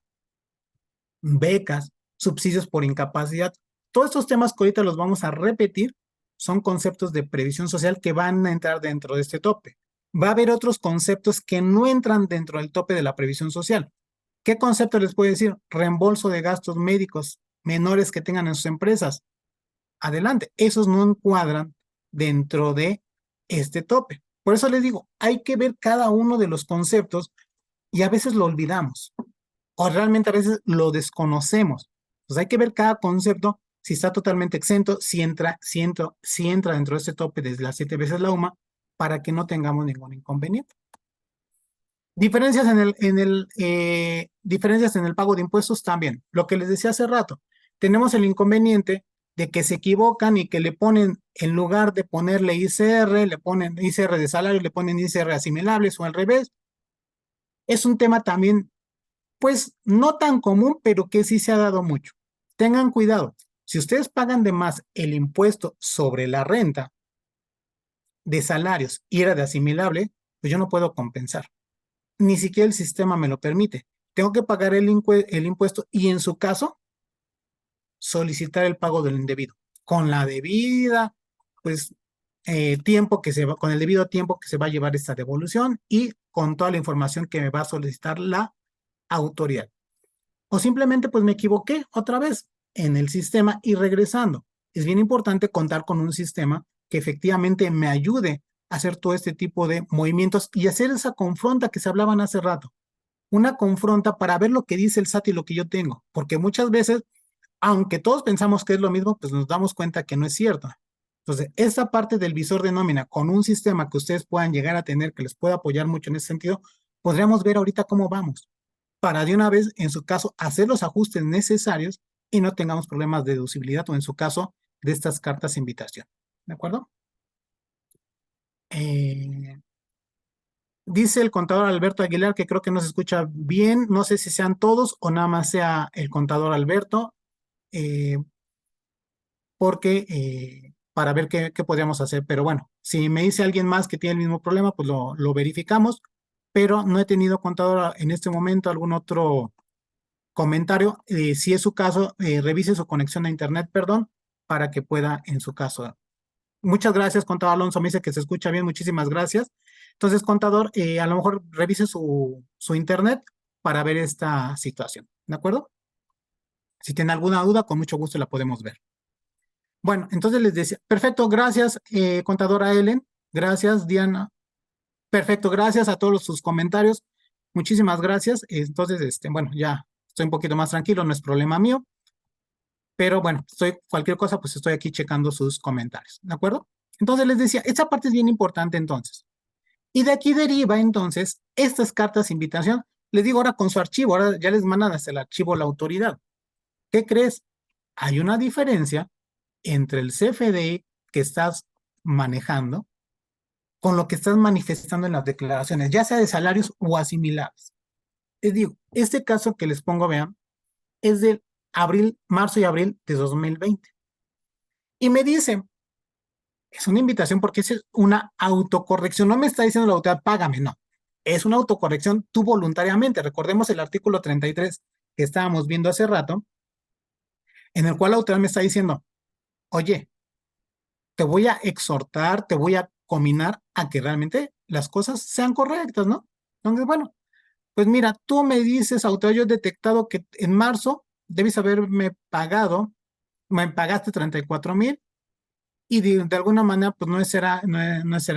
Speaker 3: Becas, subsidios por incapacidad. Todos estos temas que ahorita los vamos a repetir son conceptos de previsión social que van a entrar dentro de este tope. Va a haber otros conceptos que no entran dentro del tope de la previsión social. ¿Qué concepto les puedo decir? Reembolso de gastos médicos menores que tengan en sus empresas. Adelante, esos no encuadran dentro de este tope. Por eso les digo, hay que ver cada uno de los conceptos y a veces lo olvidamos o realmente a veces lo desconocemos. Pues hay que ver cada concepto si está totalmente exento, si entra dentro de este tope desde las 7 veces la UMA para que no tengamos ningún inconveniente. Diferencias en el pago de impuestos también. Lo que les decía hace rato, tenemos el inconveniente de que se equivocan y que le ponen, en lugar de ponerle ICR, le ponen ICR de salario, le ponen ICR asimilables o al revés. Es un tema también, pues, no tan común, pero que sí se ha dado mucho. Tengan cuidado. Si ustedes pagan de más el impuesto sobre la renta de salarios y era de asimilable, pues yo no puedo compensar. Ni siquiera el sistema me lo permite. Tengo que pagar el impuesto y en su caso solicitar el pago del indebido con la debida, pues, tiempo que se va, con el debido tiempo que se va a llevar esta devolución y con toda la información que me va a solicitar la autoridad. O simplemente pues me equivoqué otra vez en el sistema y regresando. Es bien importante contar con un sistema que efectivamente me ayude a hacer todo este tipo de movimientos y hacer esa confronta que se hablaban hace rato. Una confronta para ver lo que dice el SAT y lo que yo tengo, porque muchas veces, aunque todos pensamos que es lo mismo, pues nos damos cuenta que no es cierto. Entonces, esta parte del visor de nómina con un sistema que ustedes puedan llegar a tener, que les pueda apoyar mucho en ese sentido, podríamos ver ahorita cómo vamos, para de una vez, en su caso, hacer los ajustes necesarios y no tengamos problemas de deducibilidad o en su caso, de estas cartas de invitación. ¿De acuerdo? Dice el contador Alberto Aguilar que creo que no se escucha bien. No sé si sean todos o nada más sea el contador Alberto, eh, porque para ver qué podríamos hacer. Pero bueno, si me dice alguien más que tiene el mismo problema, pues lo verificamos. Pero no he tenido contador en este momento algún otro comentario. Si es su caso, revise su conexión a internet, perdón, para que pueda en su caso. Muchas gracias, contador Alonso. Me dice que se escucha bien. Muchísimas gracias. Entonces, contador, a lo mejor revise su internet para ver esta situación. ¿De acuerdo? Si tiene alguna duda, con mucho gusto la podemos ver. Bueno, entonces les decía, perfecto, gracias, contadora Ellen. Gracias, Diana. Perfecto, gracias a todos sus comentarios. Muchísimas gracias. Entonces, bueno, ya estoy un poquito más tranquilo, no es problema mío. Pero bueno, cualquier cosa, pues estoy aquí checando sus comentarios. ¿De acuerdo? Entonces les decía, esta parte es bien importante entonces. Y de aquí deriva entonces estas cartas de invitación. Les digo ahora con su archivo, ahora ya les mandan hasta el archivo a la autoridad. ¿Qué crees? Hay una diferencia entre el CFDI que estás manejando con lo que estás manifestando en las declaraciones, ya sea de salarios o asimilables. Les digo, este caso que les pongo, vean, es de marzo y abril de 2020. Y me dicen, es una invitación porque es una autocorrección. No me está diciendo la autoridad, págame, no. Es una autocorrección tú voluntariamente. Recordemos el artículo 33 que estábamos viendo hace rato, en el cual la autoridad me está diciendo, oye, te voy a exhortar, te voy a combinar a que realmente las cosas sean correctas, ¿no? Entonces, bueno, pues mira, tú me dices, autoridad, yo he detectado que en marzo debes haberme pagado, me pagaste 34,000 y de alguna manera, pues no será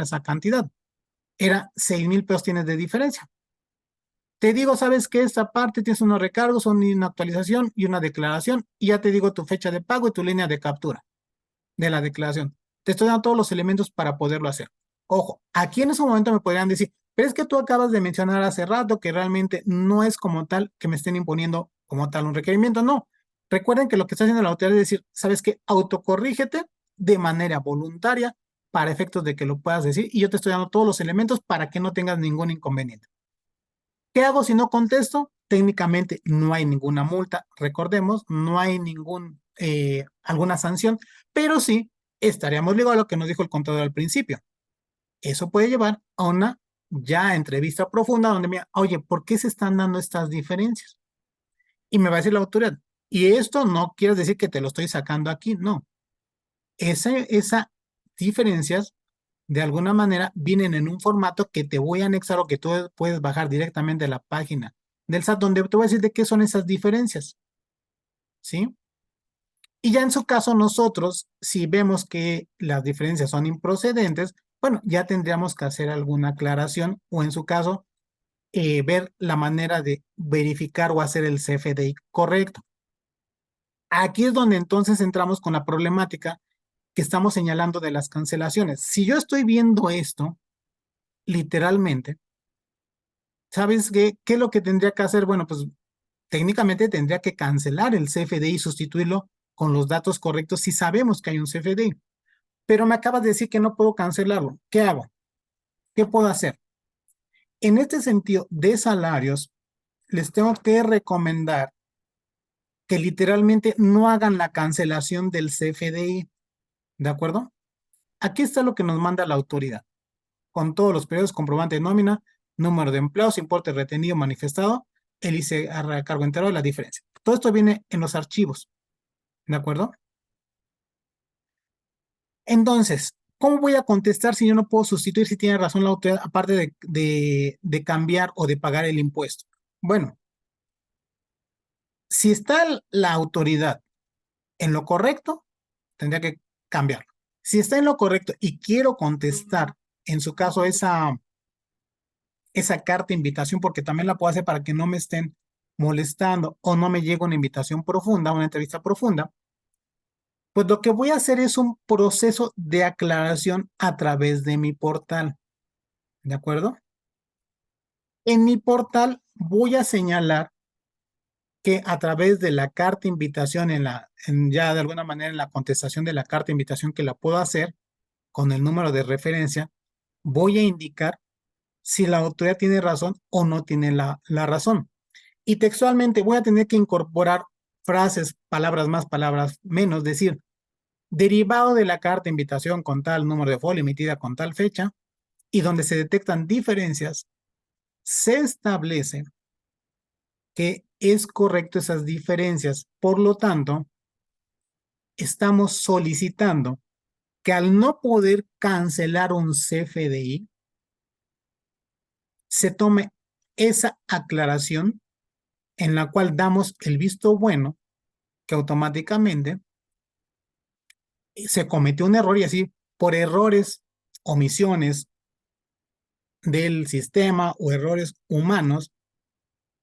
Speaker 3: esa cantidad. Era 6,000 pesos tienes de diferencia. Te digo, ¿sabes qué? Esta parte tienes unos recargos, una actualización y una declaración, y ya te digo tu fecha de pago y tu línea de captura de la declaración. Te estoy dando todos los elementos para poderlo hacer. Ojo, aquí en ese momento me podrían decir, pero es que tú acabas de mencionar hace rato que realmente no es como tal que me estén imponiendo como tal un requerimiento. No. Recuerden que lo que está haciendo la autoridad es decir, ¿sabes qué? Autocorrígete de manera voluntaria para efectos de que lo puedas decir y yo te estoy dando todos los elementos para que no tengas ningún inconveniente. ¿Qué hago si no contesto? Técnicamente no hay ninguna multa. Recordemos, no hay ningún alguna sanción, pero sí estaríamos ligados a lo que nos dijo el contador al principio. Eso puede llevar a una ya entrevista profunda donde me, oye, ¿por qué se están dando estas diferencias? Y me va a decir la autoridad, y esto no quiere decir que te lo estoy sacando aquí, no. Esa diferencias de alguna manera vienen en un formato que te voy a anexar o que tú puedes bajar directamente de la página del SAT, donde te voy a decir de qué son esas diferencias, ¿sí? Y ya en su caso nosotros, si vemos que las diferencias son improcedentes, bueno, ya tendríamos que hacer alguna aclaración o en su caso, ver la manera de verificar o hacer el CFDI correcto. Aquí es donde entonces entramos con la problemática que estamos señalando de las cancelaciones. Si yo estoy viendo esto, literalmente, ¿sabes qué? ¿Qué es lo que tendría que hacer? Bueno, pues técnicamente tendría que cancelar el CFDI y sustituirlo con los datos correctos si sabemos que hay un CFDI. Pero me acabas de decir que no puedo cancelarlo. ¿Qué hago? ¿Qué puedo hacer? En este sentido de salarios, les tengo que recomendar que literalmente no hagan la cancelación del CFDI. ¿De acuerdo? Aquí está lo que nos manda la autoridad, con todos los periodos, comprobante de nómina, número de empleados, importe retenido manifestado, el ICE a cargo entero, la diferencia. Todo esto viene en los archivos, ¿de acuerdo? Entonces, ¿cómo voy a contestar si yo no puedo sustituir si tiene razón la autoridad, aparte de cambiar o de pagar el impuesto? Bueno, si está la autoridad en lo correcto, tendría que cambiarlo. Si está en lo correcto y quiero contestar, en su caso, esa carta de invitación, porque también la puedo hacer para que no me estén molestando o no me llegue una invitación profunda, una entrevista profunda, pues lo que voy a hacer es un proceso de aclaración a través de mi portal. ¿De acuerdo? En mi portal voy a señalar que a través de la carta de invitación, ya de alguna manera en la contestación de la carta de invitación que la puedo hacer con el número de referencia, voy a indicar si la autoridad tiene razón o no tiene la razón. Y textualmente voy a tener que incorporar frases, palabras más, palabras menos, decir, derivado de la carta de invitación con tal número de folio emitida con tal fecha, y donde se detectan diferencias, se establece que es correcto esas diferencias. Por lo tanto, estamos solicitando que al no poder cancelar un CFDI, se tome esa aclaración en la cual damos el visto bueno que automáticamente se cometió un error y así por errores, omisiones del sistema o errores humanos,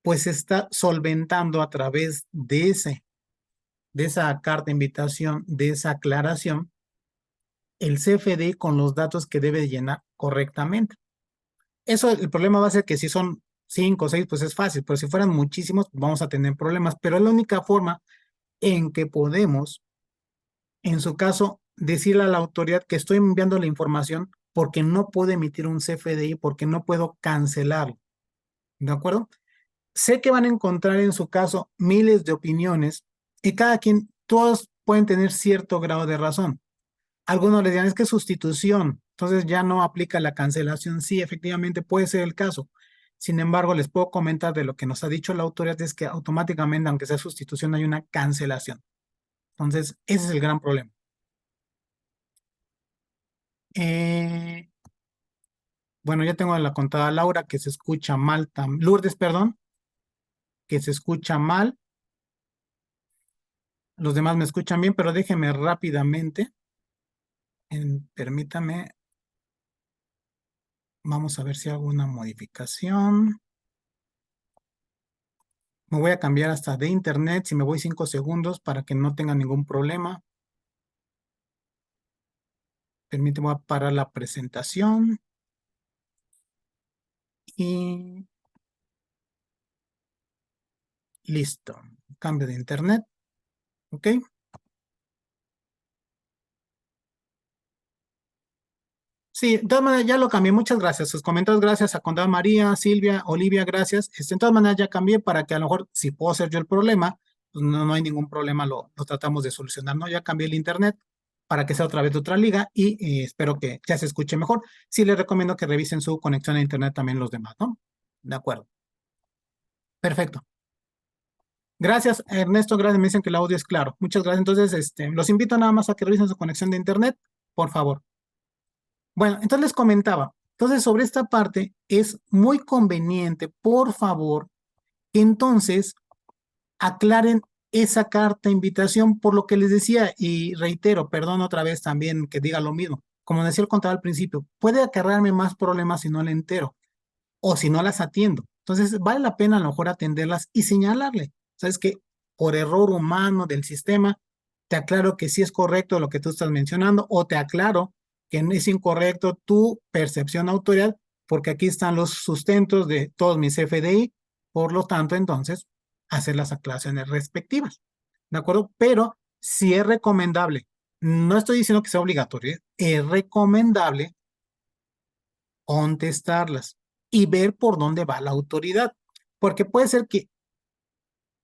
Speaker 3: pues se está solventando a través de esa carta de invitación, de esa aclaración, el CFDI con los datos que debe llenar correctamente. Eso, el problema va a ser que si son 5 o 6, pues es fácil, pero si fueran muchísimos, vamos a tener problemas. Pero es la única forma en que podemos, en su caso, decirle a la autoridad que estoy enviando la información porque no puedo emitir un CFDI, porque no puedo cancelarlo. ¿De acuerdo? Sé que van a encontrar en su caso miles de opiniones y cada quien, todos pueden tener cierto grado de razón. Algunos les dirán, es que es sustitución, entonces ya no aplica la cancelación. Sí, efectivamente puede ser el caso. Sin embargo, les puedo comentar de lo que nos ha dicho la autoridad es que automáticamente, aunque sea sustitución, hay una cancelación. Entonces, ese es el gran problema. Eh, bueno, ya tengo a la contada Laura que se escucha mal, Lourdes, perdón, que se escucha mal. Los demás me escuchan bien, pero déjenme rápidamente. Permítame. Vamos a ver si hago una modificación. Me voy a cambiar hasta de internet, si me voy 5 segundos para que no tenga ningún problema. Permíteme, voy a parar la presentación. Y listo. Cambio de internet. ¿Ok? Sí, de todas maneras ya lo cambié. Muchas gracias. Sus comentarios, gracias a Contada María, Silvia, Olivia, gracias. De todas maneras ya cambié para que a lo mejor, si puedo ser yo el problema, pues no hay ningún problema, lo tratamos de solucionar, ¿no? Ya cambié el internet para que sea otra vez de otra liga y espero que ya se escuche mejor. Sí les recomiendo que revisen su conexión a internet también los demás, ¿no? De acuerdo. Perfecto. Gracias, Ernesto. Gracias. Me dicen que el audio es claro. Muchas gracias. Entonces, los invito nada más a que revisen su conexión de internet, por favor. Bueno, entonces les comentaba. Entonces, sobre esta parte es muy conveniente, por favor, que entonces aclaren esa carta de invitación por lo que les decía y reitero, perdón otra vez también que diga lo mismo. Como decía el contador al principio, puede acarrearme más problemas si no le entero o si no las atiendo. Entonces, vale la pena a lo mejor atenderlas y señalarle. ¿Sabes que por error humano del sistema, te aclaro que sí es correcto lo que tú estás mencionando o te aclaro que no es incorrecto tu percepción autorial porque aquí están los sustentos de todos mis FDI, por lo tanto, entonces, hacer las aclaraciones respectivas, ¿de acuerdo? Pero sí es recomendable, no estoy diciendo que sea obligatorio, es recomendable contestarlas y ver por dónde va la autoridad, porque puede ser que,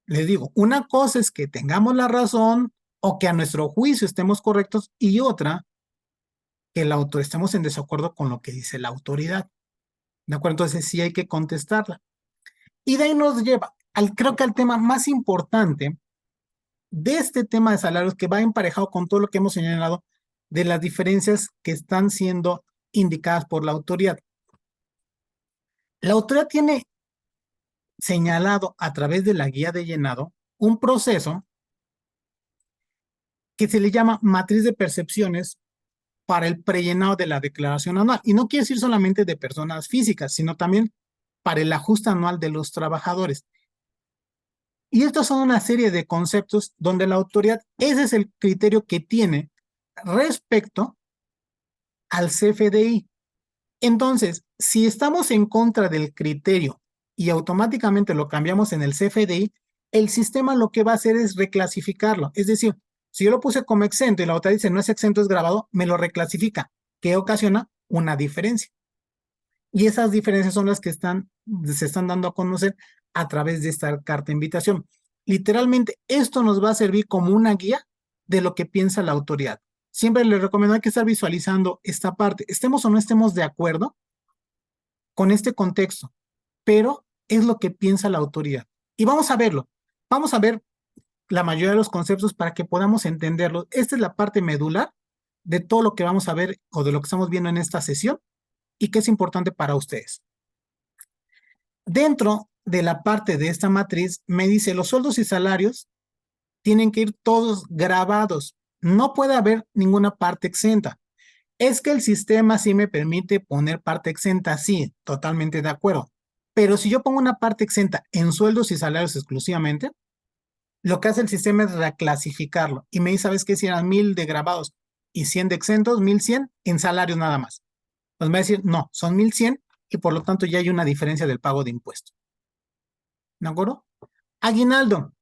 Speaker 3: les digo, una cosa es que tengamos la razón o que a nuestro juicio estemos correctos y otra, que estemos en desacuerdo con lo que dice la autoridad, ¿de acuerdo? Entonces sí hay que contestarla. Y de ahí nos lleva, creo que al tema más importante de este tema de salarios que va emparejado con todo lo que hemos señalado de las diferencias que están siendo indicadas por la autoridad. La autoridad tiene señalado a través de la guía de llenado un proceso que se le llama matriz de percepciones para el prellenado de la declaración anual. Y no quiere decir solamente de personas físicas, sino también para el ajuste anual de los trabajadores. Y estos son una serie de conceptos donde la autoridad, ese es el criterio que tiene respecto al CFDI. Entonces, si estamos en contra del criterio y automáticamente lo cambiamos en el CFDI, el sistema lo que va a hacer es reclasificarlo. Es decir, si yo lo puse como exento y la otra dice no es exento, es grabado, me lo reclasifica, que ocasiona una diferencia. Y esas diferencias son las que se están dando a conocer a través de esta carta de invitación. Literalmente, esto nos va a servir como una guía de lo que piensa la autoridad. Siempre les recomiendo, hay que estar visualizando esta parte. Estemos o no estemos de acuerdo con este contexto, pero es lo que piensa la autoridad. Y vamos a verlo. Vamos a ver la mayoría de los conceptos para que podamos entenderlos. Esta es la parte medular de todo lo que vamos a ver o de lo que estamos viendo en esta sesión y que es importante para ustedes. Dentro de la parte de esta matriz me dice los sueldos y salarios tienen que ir todos grabados. No puede haber ninguna parte exenta. Es que el sistema sí me permite poner parte exenta, sí, totalmente de acuerdo. Pero si yo pongo una parte exenta en sueldos y salarios exclusivamente, lo que hace el sistema es reclasificarlo. Y me dice, ¿sabes qué? Si eran 1000 de grabados y 100 de exentos, 1100 en salarios nada más. Pues me va a decir, no, son 1100 y por lo tanto ya hay una diferencia del pago de impuestos. ¿De acuerdo? Aguinaldo,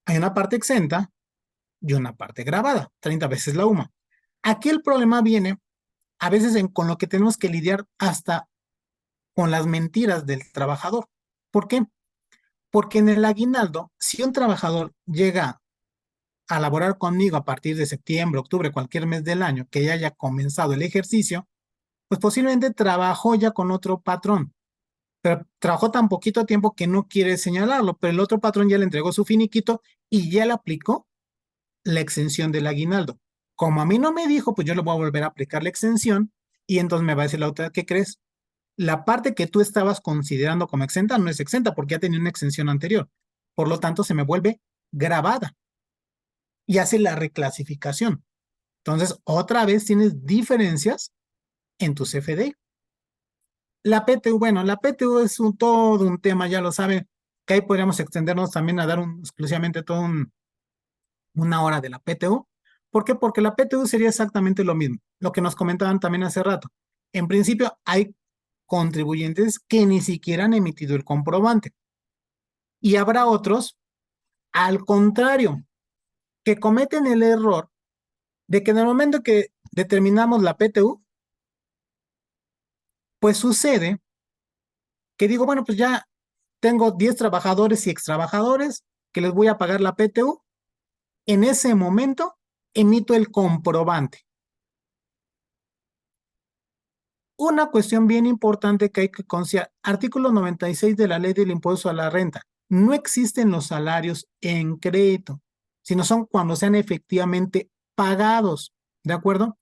Speaker 3: hay una parte exenta y una parte grabada, 30 veces la UMA. Aquí el problema viene a veces con lo que tenemos que lidiar hasta con las mentiras del trabajador. ¿Por qué? Porque en el aguinaldo, si un trabajador llega a laborar conmigo a partir de septiembre, octubre, cualquier mes del año, que ya haya comenzado el ejercicio, pues posiblemente trabajó ya con otro patrón, pero trabajó tan poquito tiempo que no quiere señalarlo, pero el otro patrón ya le entregó su finiquito y ya le aplicó la exención del aguinaldo. Como a mí no me dijo, pues yo le voy a volver a aplicar la exención y entonces me va a decir la autoridad, ¿qué crees? La parte que tú estabas considerando como exenta no es exenta porque ya tenía una exención anterior. Por lo tanto, se me vuelve grabada y hace la reclasificación. Entonces, otra vez tienes diferencias en tu CFD. La PTU, bueno, la PTU es todo un tema, ya lo saben, que ahí podríamos extendernos también a dar exclusivamente una hora de la PTU. ¿Por qué? Porque la PTU sería exactamente lo mismo, lo que nos comentaban también hace rato. En principio, hay contribuyentes que ni siquiera han emitido el comprobante. Y habrá otros, al contrario, que cometen el error de que en el momento que determinamos la PTU, pues sucede que digo, bueno, pues ya tengo 10 trabajadores y extrabajadores, que les voy a pagar la PTU, en ese momento emito el comprobante. Una cuestión bien importante que hay que considerar, artículo 96 de la Ley del Impuesto a la Renta. No existen los salarios en crédito, sino son cuando sean efectivamente pagados, ¿de acuerdo?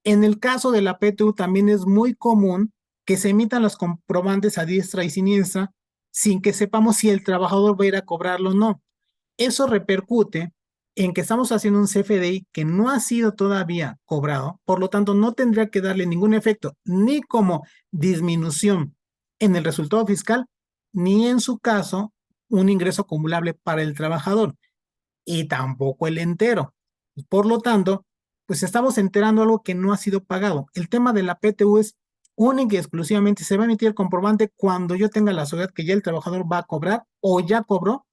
Speaker 3: En el caso de la PTU también es muy común que se emitan los comprobantes a diestra y siniestra sin que sepamos si el trabajador va a ir a cobrarlo o no. Eso repercute en que estamos haciendo un CFDI que no ha sido todavía cobrado, por lo tanto no tendría que darle ningún efecto ni como disminución en el resultado fiscal, ni en su caso un ingreso acumulable para el trabajador y tampoco el entero. Por lo tanto, pues estamos enterando algo que no ha sido pagado. El tema de la PTU es única y exclusivamente se va a emitir el comprobante cuando yo tenga la seguridad que ya el trabajador va a cobrar o ya cobró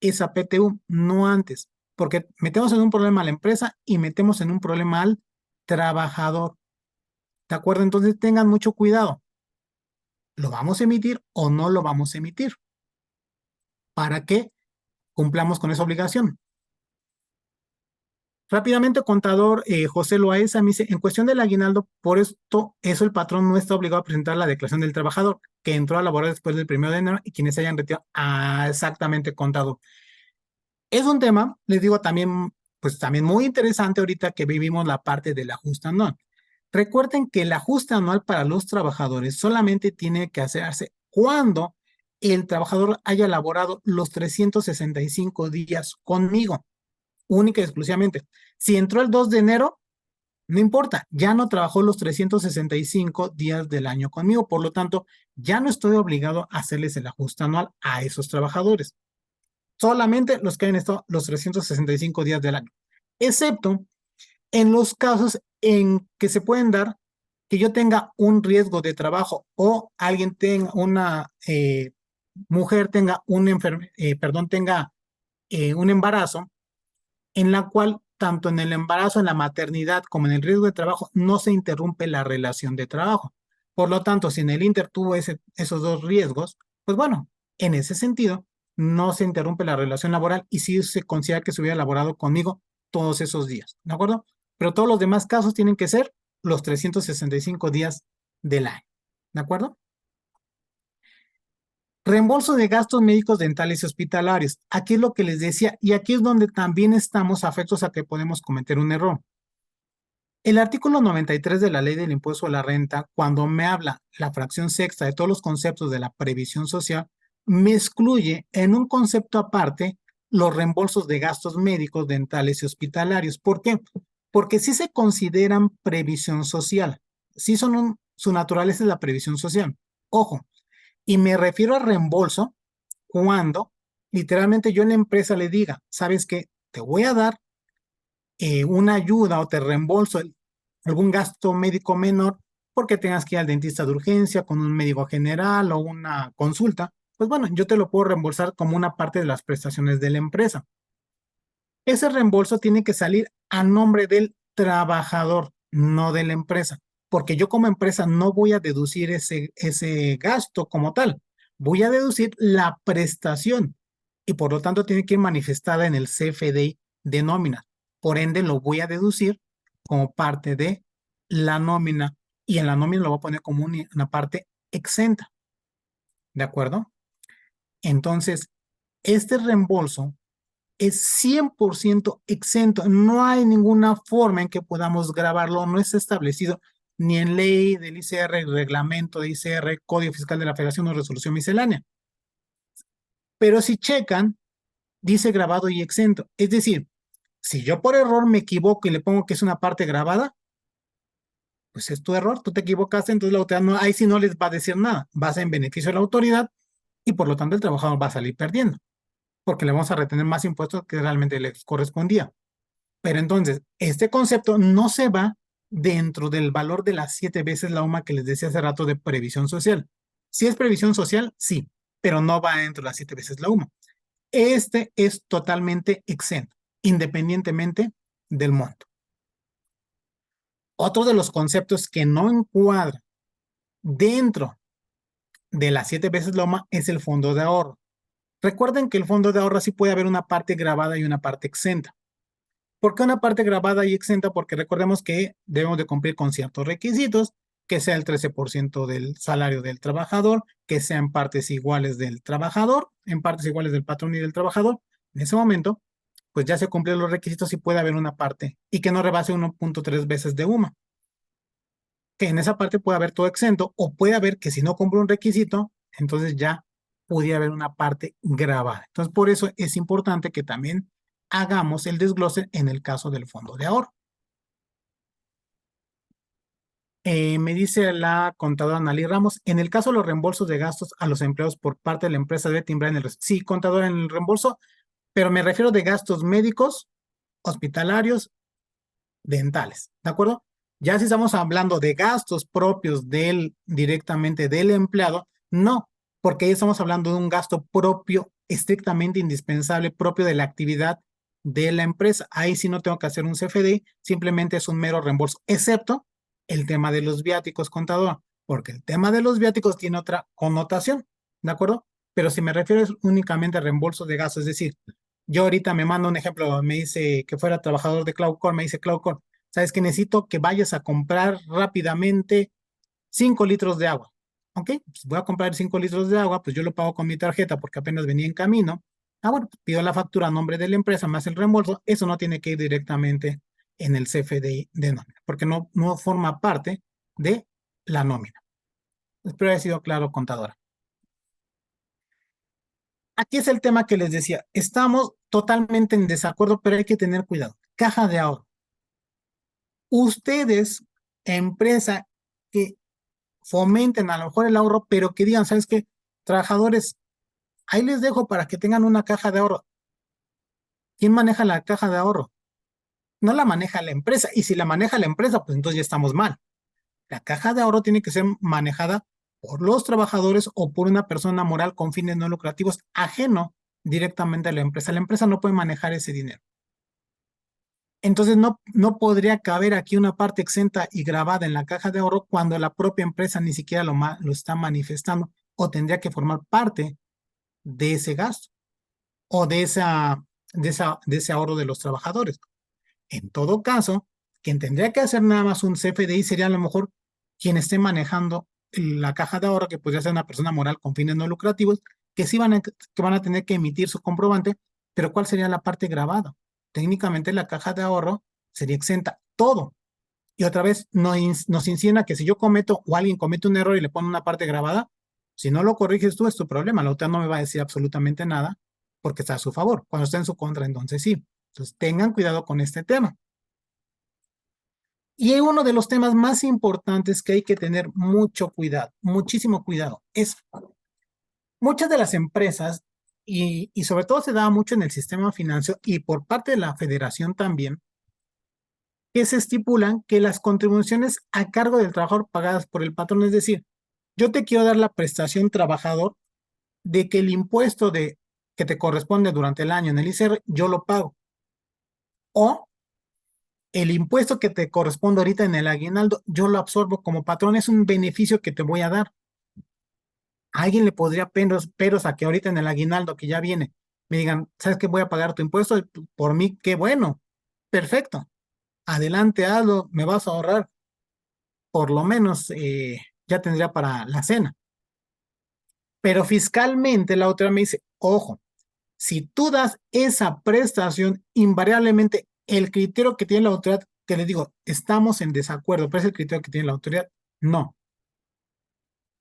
Speaker 3: esa PTU, no antes, porque metemos en un problema a la empresa y metemos en un problema al trabajador. ¿De acuerdo? Entonces tengan mucho cuidado. ¿Lo vamos a emitir o no lo vamos a emitir? Para que cumplamos con esa obligación. Rápidamente, contador José Loaiza me dice, en cuestión del aguinaldo, por esto, eso el patrón no está obligado a presentar la declaración del trabajador que entró a laborar después del 1 de enero y quienes se hayan retirado. Ah, exactamente, contador. Es un tema, les digo, también, pues también muy interesante ahorita que vivimos la parte del ajuste anual. Recuerden que el ajuste anual para los trabajadores solamente tiene que hacerse cuando el trabajador haya laborado los 365 días conmigo, única y exclusivamente. Si entró el 2 de enero, no importa, ya no trabajó los 365 días del año conmigo, por lo tanto, ya no estoy obligado a hacerles el ajuste anual a esos trabajadores. Solamente los que hayan estado los 365 días del año, excepto en los casos en que se pueden dar que yo tenga un riesgo de trabajo o alguien tenga una mujer tenga tenga un embarazo en la cual tanto en el embarazo, en la maternidad como en el riesgo de trabajo no se interrumpe la relación de trabajo. Por lo tanto, si en el Inter tuvo esos dos riesgos, pues bueno, en ese sentido no se interrumpe la relación laboral y sí se considera que se hubiera laborado conmigo todos esos días, ¿de acuerdo? Pero todos los demás casos tienen que ser los 365 días del año, ¿de acuerdo? Reembolso de gastos médicos, dentales y hospitalarios. Aquí es lo que les decía, y aquí es donde también estamos afectos a que podemos cometer un error. El artículo 93 de la Ley del Impuesto a la Renta, cuando me habla la fracción sexta de todos los conceptos de la previsión social, me excluye en un concepto aparte los reembolsos de gastos médicos, dentales y hospitalarios. ¿Por qué? Porque sí se consideran previsión social. Sí son su naturaleza es la previsión social. Ojo, y me refiero a reembolso cuando literalmente yo en la empresa le diga, ¿sabes qué? Te voy a dar una ayuda o te reembolso algún gasto médico menor porque tengas que ir al dentista de urgencia con un médico general o una consulta. Pues bueno, yo te lo puedo reembolsar como una parte de las prestaciones de la empresa. Ese reembolso tiene que salir a nombre del trabajador, no de la empresa, porque yo como empresa no voy a deducir ese gasto como tal, voy a deducir la prestación y por lo tanto tiene que ir manifestada en el CFDI de nómina. Por ende, lo voy a deducir como parte de la nómina y en la nómina lo voy a poner como una parte exenta. ¿De acuerdo? Entonces, este reembolso es 100% exento. No hay ninguna forma en que podamos grabarlo. No está establecido ni en ley del ICR, reglamento de ICR, Código Fiscal de la Federación o resolución miscelánea. Pero si checan, dice grabado y exento. Es decir, si yo por error me equivoco y le pongo que es una parte grabada, pues es tu error, tú te equivocaste, entonces la autoridad no, ahí sí no les va a decir nada. Vas en beneficio de la autoridad y por lo tanto el trabajador va a salir perdiendo, porque le vamos a retener más impuestos que realmente les correspondía. Pero entonces, este concepto no se va dentro del valor de las 7 veces la UMA que les decía hace rato de previsión social. Si es previsión social, sí, pero no va dentro de las 7 veces la UMA. Este es totalmente exento, independientemente del monto. Otro de los conceptos que no encuadra dentro de las 7 veces la UMA es el fondo de ahorro. Recuerden que el fondo de ahorro sí puede haber una parte grabada y una parte exenta. ¿Por qué una parte grabada y exenta? Porque recordemos que debemos de cumplir con ciertos requisitos, que sea el 13% del salario del trabajador, que sean partes iguales del trabajador, en partes iguales del patrón y del trabajador. En ese momento, pues ya se cumplen los requisitos y puede haber una parte y que no rebase 1.3 veces de UMA. Que en esa parte puede haber todo exento o puede haber que si no cumple un requisito, entonces ya pudiera haber una parte grabada. Entonces, por eso es importante que también hagamos el desglose en el caso del fondo de ahorro. Me dice la contadora Analí Ramos, en el caso de los reembolsos de gastos a los empleados por parte de la empresa debe timbrar en el... Sí, contadora, en el reembolso, pero me refiero de gastos médicos, hospitalarios, dentales, ¿de acuerdo? Ya si estamos hablando de gastos propios directamente del empleado, no, porque ahí estamos hablando de un gasto propio, estrictamente indispensable, propio de la actividad de la empresa. Ahí sí no tengo que hacer un CFDI, simplemente es un mero reembolso, excepto el tema de los viáticos, contador, porque el tema de los viáticos tiene otra connotación, ¿de acuerdo? Pero si me refiero es únicamente a reembolso de gastos, es decir, yo ahorita me mando un ejemplo, me dice que fuera trabajador de Cloud Core, me dice Cloud Core, sabes que necesito que vayas a comprar rápidamente 5 litros de agua. Ok, pues voy a comprar 5 litros de agua, pues yo lo pago con mi tarjeta porque apenas venía en camino. Ah, bueno, pues pido la factura a nombre de la empresa más el reembolso. Eso no tiene que ir directamente en el CFDI de nómina, porque no forma parte de la nómina. Espero haya sido claro, contadora. Aquí es el tema que les decía. Estamos totalmente en desacuerdo, pero hay que tener cuidado. Caja de ahorro. Ustedes, empresa, que fomenten a lo mejor el ahorro, pero que digan, ¿sabes qué? Trabajadores, ahí les dejo para que tengan una caja de ahorro. ¿Quién maneja la caja de ahorro? No la maneja la empresa. Y si la maneja la empresa, pues entonces ya estamos mal. La caja de ahorro tiene que ser manejada por los trabajadores o por una persona moral con fines no lucrativos ajeno directamente a la empresa. La empresa no puede manejar ese dinero. Entonces no podría caber aquí una parte exenta y grabada en la caja de ahorro cuando la propia empresa ni siquiera lo está manifestando o tendría que formar parte de ese gasto o de ese ahorro de los trabajadores. En todo caso, quien tendría que hacer nada más un CFDI sería a lo mejor quien esté manejando la caja de ahorro, que podría ser una persona moral con fines no lucrativos, que sí que van a tener que emitir su comprobante, pero ¿cuál sería la parte grabada? Técnicamente la caja de ahorro sería exenta todo. Y otra vez nos insinua que si yo cometo o alguien comete un error y le pone una parte grabada, si no lo corriges tú es tu problema. La otra no me va a decir absolutamente nada porque está a su favor. Cuando está en su contra, entonces sí. Entonces tengan cuidado con este tema. Y uno de los temas más importantes que hay que tener mucho cuidado, muchísimo cuidado, es muchas de las empresas, y sobre todo se da mucho en el sistema financiero y por parte de la federación también, que se estipulan que las contribuciones a cargo del trabajador pagadas por el patrón, es decir, yo te quiero dar la prestación trabajador de que el impuesto que te corresponde durante el año en el ISR, yo lo pago. O el impuesto que te corresponde ahorita en el aguinaldo, yo lo absorbo como patrón, es un beneficio que te voy a dar. A alguien le podría peros a que ahorita en el aguinaldo que ya viene, me digan, ¿sabes qué? Voy a pagar tu impuesto, por mí, qué bueno, perfecto, adelante, hazlo, me vas a ahorrar, por lo menos ya tendría para la cena. Pero fiscalmente la otra me dice, ojo, si tú das esa prestación, invariablemente el criterio que tiene la autoridad, que le digo, estamos en desacuerdo, pero es el criterio que tiene la autoridad, no.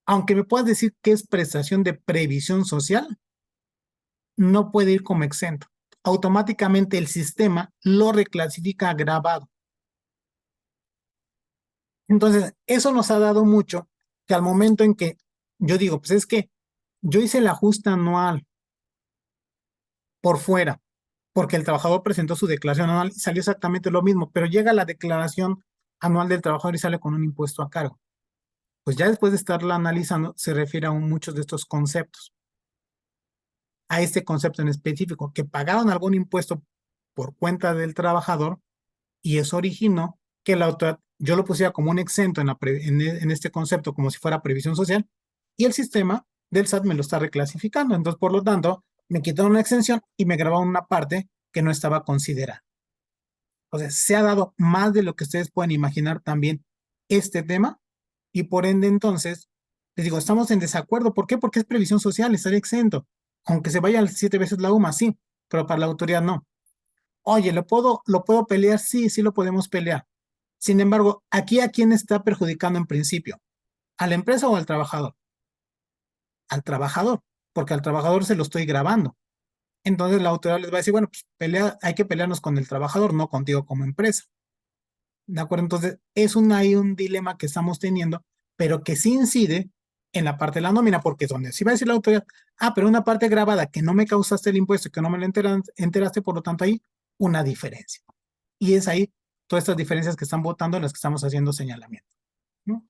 Speaker 3: Aunque me puedas decir que es prestación de previsión social, no puede ir como exento. Automáticamente el sistema lo reclasifica agravado. Entonces, eso nos ha dado mucho que al momento en que yo digo, pues es que yo hice el ajuste anual por fuera, porque el trabajador presentó su declaración anual y salió exactamente lo mismo, pero llega la declaración anual del trabajador y sale con un impuesto a cargo. Pues ya después de estarla analizando, se refiere a muchos de estos conceptos. A este concepto en específico, que pagaron algún impuesto por cuenta del trabajador y eso originó que la autoridad, yo lo pusiera como un exento en este concepto, como si fuera previsión social, y el sistema del SAT me lo está reclasificando. Entonces, por lo tanto, me quitaron una exención y me grabaron una parte que no estaba considerada. O sea, se ha dado más de lo que ustedes pueden imaginar también este tema y por ende entonces, les digo, estamos en desacuerdo. ¿Por qué? Porque es previsión social, estaría exento. Aunque se vaya 7 veces la UMA, sí, pero para la autoridad no. Oye, ¿lo puedo pelear? Sí, sí lo podemos pelear. Sin embargo, aquí ¿a quién está perjudicando en principio? ¿A la empresa o al trabajador? Al trabajador, porque al trabajador se lo estoy grabando. Entonces la autoridad les va a decir, bueno, pues hay que pelearnos con el trabajador, no contigo como empresa. ¿De acuerdo? Entonces es hay un dilema que estamos teniendo, pero que sí incide en la parte de la nómina, porque es donde sí va a decir la autoridad, pero una parte grabada que no me causaste el impuesto, que no me lo enteraste, por lo tanto hay una diferencia. Y es ahí todas estas diferencias que están votando las que estamos haciendo señalamiento, ¿no?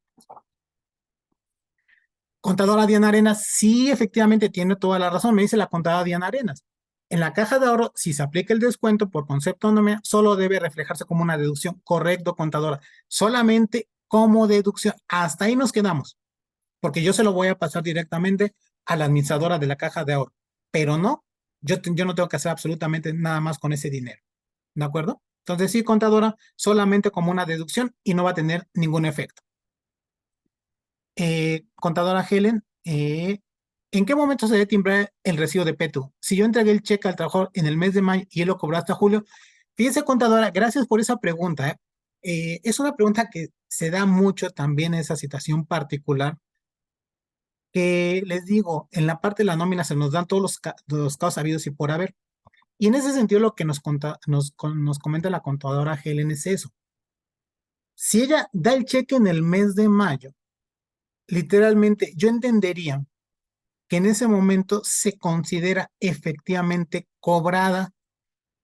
Speaker 3: Contadora Diana Arenas, sí, efectivamente tiene toda la razón, me dice la contadora Diana Arenas. En la caja de ahorro, si se aplica el descuento por concepto de nómina, solo debe reflejarse como una deducción. Correcto, contadora. Solamente como deducción. Hasta ahí nos quedamos, porque yo se lo voy a pasar directamente a la administradora de la caja de ahorro. Pero no, yo no tengo que hacer absolutamente nada más con ese dinero. ¿De acuerdo? Entonces, sí, contadora, solamente como una deducción y no va a tener ningún efecto. Contadora Helen, ¿en qué momento se debe timbrar el recibo de PETU? Si yo entregué el cheque al trabajador en el mes de mayo y él lo cobró hasta julio. Fíjese, contadora, gracias por esa pregunta. Es una pregunta que se da mucho también en esa situación particular, que les digo, en la parte de la nómina se nos dan todos los casos habidos y por haber. Y en ese sentido lo que nos comenta la contadora Helen es eso. Si ella da el cheque en el mes de mayo, literalmente yo entendería que en ese momento se considera efectivamente cobrada,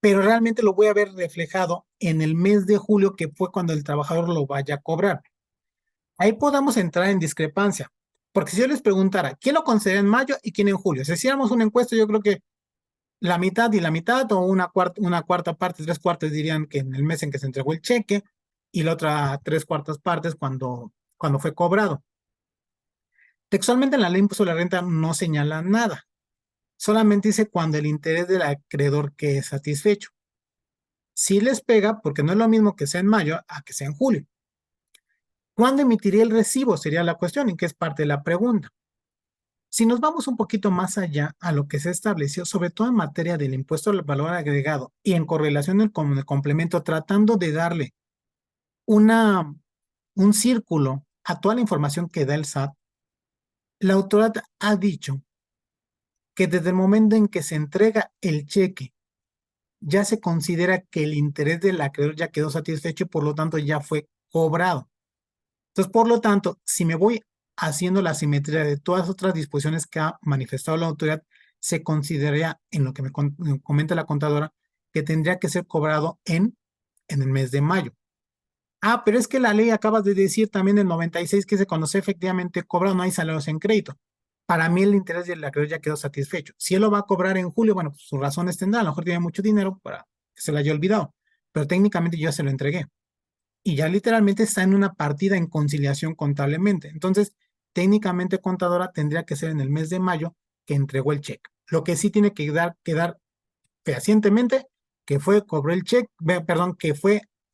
Speaker 3: pero realmente lo voy a ver reflejado en el mes de julio, que fue cuando el trabajador lo vaya a cobrar. Ahí podamos entrar en discrepancia, porque si yo les preguntara, ¿quién lo considera en mayo y quién en julio? Si hiciéramos una encuesta, yo creo que la mitad y la mitad, o una cuarta parte, 3 cuartas dirían que en el mes en que se entregó el cheque, y la otra 3 cuartas partes cuando fue cobrado. Textualmente en la ley de impuesto a la renta no señala nada. Solamente dice cuando el interés del acreedor quede satisfecho. Sí les pega porque no es lo mismo que sea en mayo a que sea en julio. ¿Cuándo emitiría el recibo? Sería la cuestión, y que es parte de la pregunta. Si nos vamos un poquito más allá a lo que se estableció, sobre todo en materia del impuesto al valor agregado y en correlación con el complemento, tratando de darle un círculo a toda la información que da el SAT, la autoridad ha dicho que desde el momento en que se entrega el cheque ya se considera que el interés del acreedor ya quedó satisfecho y por lo tanto ya fue cobrado. Entonces, por lo tanto, si me voy haciendo la simetría de todas las otras disposiciones que ha manifestado la autoridad, se consideraría, en lo que me comenta la contadora, que tendría que ser cobrado en el mes de mayo. Pero es que la ley acaba de decir también en el 96 que se conoce efectivamente cobrado, no hay salarios en crédito. Para mí el interés del acreedor ya quedó satisfecho. Si él lo va a cobrar en julio, bueno, pues sus razones tendrá, a lo mejor tiene mucho dinero para que se lo haya olvidado, pero técnicamente yo ya se lo entregué. Y ya literalmente está en una partida en conciliación contablemente. Entonces, técnicamente contadora tendría que ser en el mes de mayo que entregó el cheque. Lo que sí tiene que quedar fehacientemente que cobró el cheque, perdón,